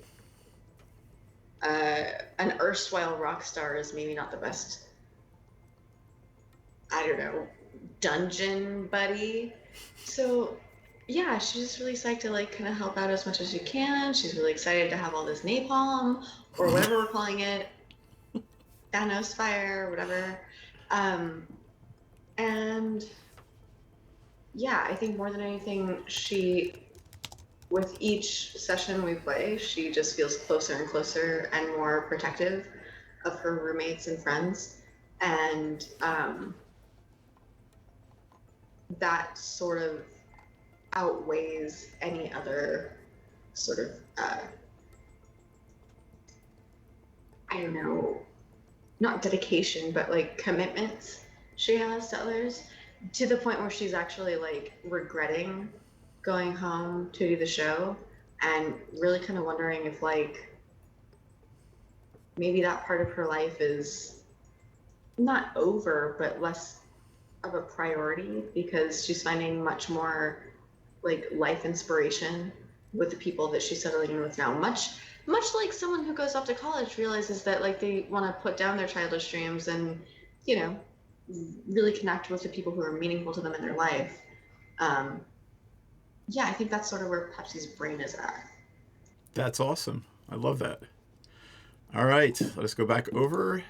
an erstwhile rock star is maybe not the best, I don't know, dungeon buddy. So yeah, she's just really psyched to like kind of help out as much as she can. She's really excited to have all this napalm or whatever we're calling it, Thanos fire, whatever. And yeah, I think more than anything, with each session we play, she just feels closer and closer and more protective of her roommates and friends. And that sort of outweighs any other sort of, I don't know, not dedication, but like commitments she has to others, to the point where she's actually like regretting going home to do the show and really kind of wondering if like maybe that part of her life is not over, but less of a priority, because she's finding much more like life inspiration with the people that she's settling in with now. Much like someone who goes off to college realizes that like they want to put down their childish dreams and, you know, really connect with the people who are meaningful to them in their life. Yeah, I think that's sort of where Pepsi's brain is at. That's awesome. I love that. All right, let us go back over.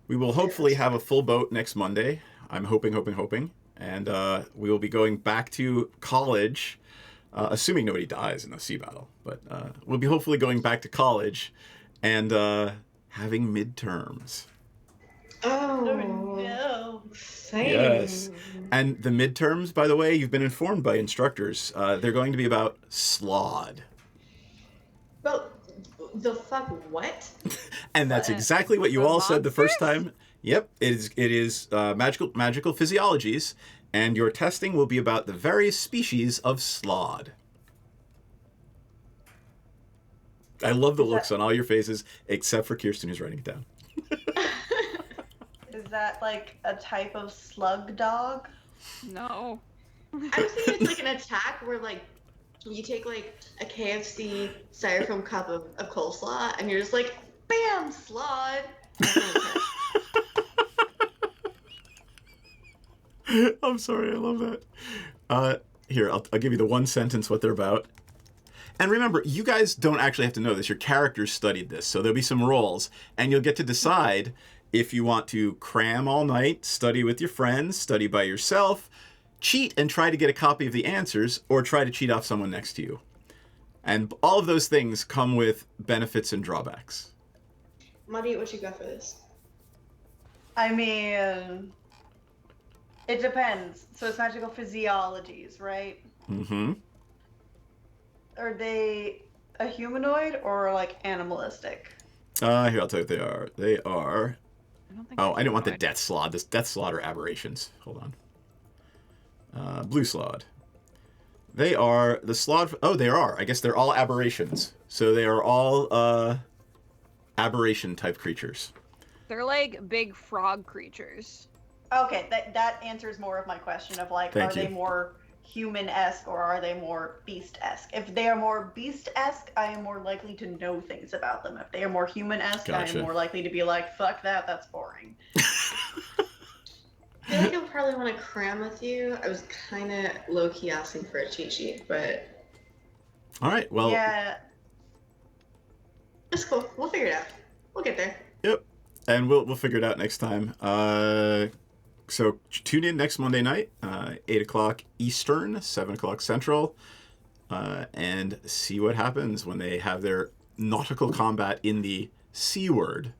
We will hopefully have a full boat next Monday. I'm hoping. And we will be going back to college, assuming nobody dies in the sea battle. But we'll be hopefully going back to college and having midterms. Oh, no. Same. Yes. And the midterms, by the way, you've been informed by instructors, they're going to be about slod. Well, the fuck what? And that's exactly what you all said the first time. Yep, it is magical physiologies, and your testing will be about the various species of slod. I love the looks on all your faces, except for Kirsten, who's writing it down. Is that like a type of slug dog? No. I was thinking it's like an attack where like you take like a KFC styrofoam cup of coleslaw and you're just like, bam, slod. I'm sorry, I love that. Here, I'll give you the one sentence what they're about. And remember, you guys don't actually have to know this. Your characters studied this, so there'll be some rolls, and you'll get to decide if you want to cram all night, study with your friends, study by yourself, cheat and try to get a copy of the answers, or try to cheat off someone next to you. And all of those things come with benefits and drawbacks. Muddy, what you got for this? I mean, it depends. So it's magical physiologies, right? Mm-hmm. Are they a humanoid or like animalistic? Here, I'll tell you what they are. They are... I didn't want the death slod. This death slod are aberrations. Hold on. Blue slod. They are the slod... Oh, they are. I guess they're all aberrations. So they are all aberration-type creatures. They're like big frog creatures. Okay, that answers more of my question of like, Thank are they you. more human-esque or are they more beast-esque? If they are more beast-esque, I am more likely to know things about them. If they are more human-esque, I Gotcha. am more likely to be like, fuck that, that's boring. I feel like I'll probably want to cram with you. I was kind of low-key asking for a cheat sheet, but... All right, well... Yeah. It's cool. We'll figure it out. We'll get there. Yep. And we'll figure it out next time. So tune in next Monday night, 8 o'clock Eastern, 7 o'clock Central, and see what happens when they have their nautical combat in the C word.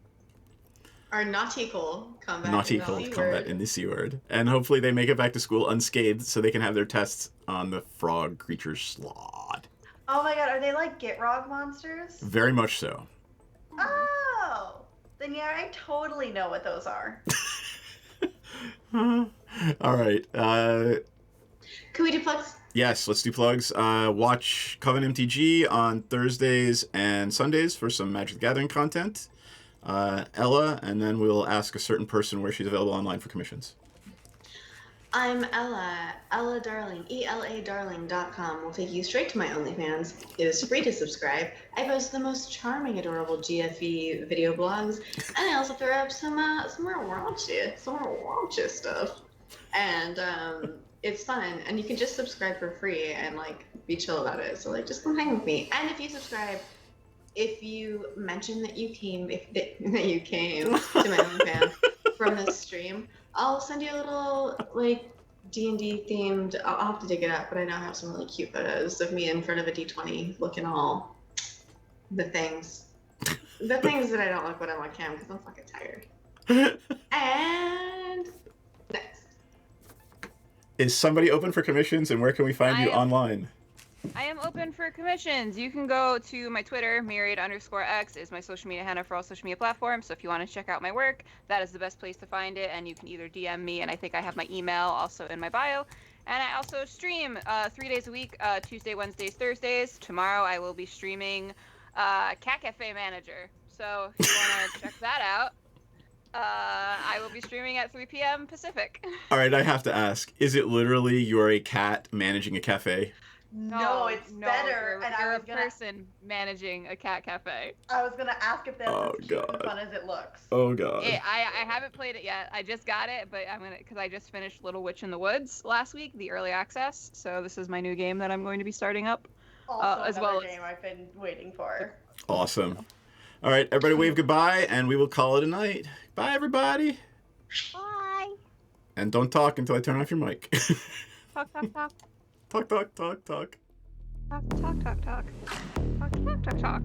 Our nautical combat. Nautical combat in the C word. And hopefully they make it back to school unscathed so they can have their tests on the frog creature slot. Oh my god, are they like Gitrog monsters? Very much so. Oh! Then yeah, I totally know what those are. All right. Can we do plugs? Yes, let's do plugs. Watch Coven MTG on Thursdays and Sundays for some Magic the Gathering content. Ella, and then we'll ask a certain person where she's available online for commissions. I'm Ella Darling, ELAdarling.com will take you straight to my OnlyFans. It is free to subscribe. I post the most charming, adorable GFE video blogs, and I also throw up some more raunchy stuff. And it's fun, and you can just subscribe for free and like be chill about it. So like, just come hang with me. And if you subscribe, if you mention that you came, that you came to my OnlyFans from this stream, I'll send you a little, like, D&D themed, I'll have to dig it up, but I now have some really cute photos of me in front of a D20 looking all the things. The things that I don't look when I'm on cam because I'm fucking tired. And next. Is somebody open for commissions, and where can we find you online? I am open for commissions. You can go to my Twitter, myriad_x is my social media handle for all social media platforms. So if you want to check out my work, that is the best place to find it. And you can either DM me, and I think I have my email also in my bio. And I also stream 3 days a week, Tuesday, Wednesdays, Thursdays. Tomorrow I will be streaming Cat Cafe Manager. So if you want to check that out, I will be streaming at 3 p.m. Pacific. All right, I have to ask, is it literally you're a cat managing a cafe? No, it's better. And I was a person managing a cat cafe. I was gonna ask if that's as cute and fun as it looks. Oh god. I haven't played it yet. I just got it, but I'm gonna because I just finished Little Witch in the Woods last week, the early access. So this is my new game that I'm going to be starting up. Also as another well game I've been waiting for. Awesome. All right, everybody wave goodbye, and we will call it a night. Bye, everybody. Bye. And don't talk until I turn off your mic. Talk, talk, talk. Talk, talk, talk, talk. Talk, talk, talk, talk. Talk, talk, talk, talk.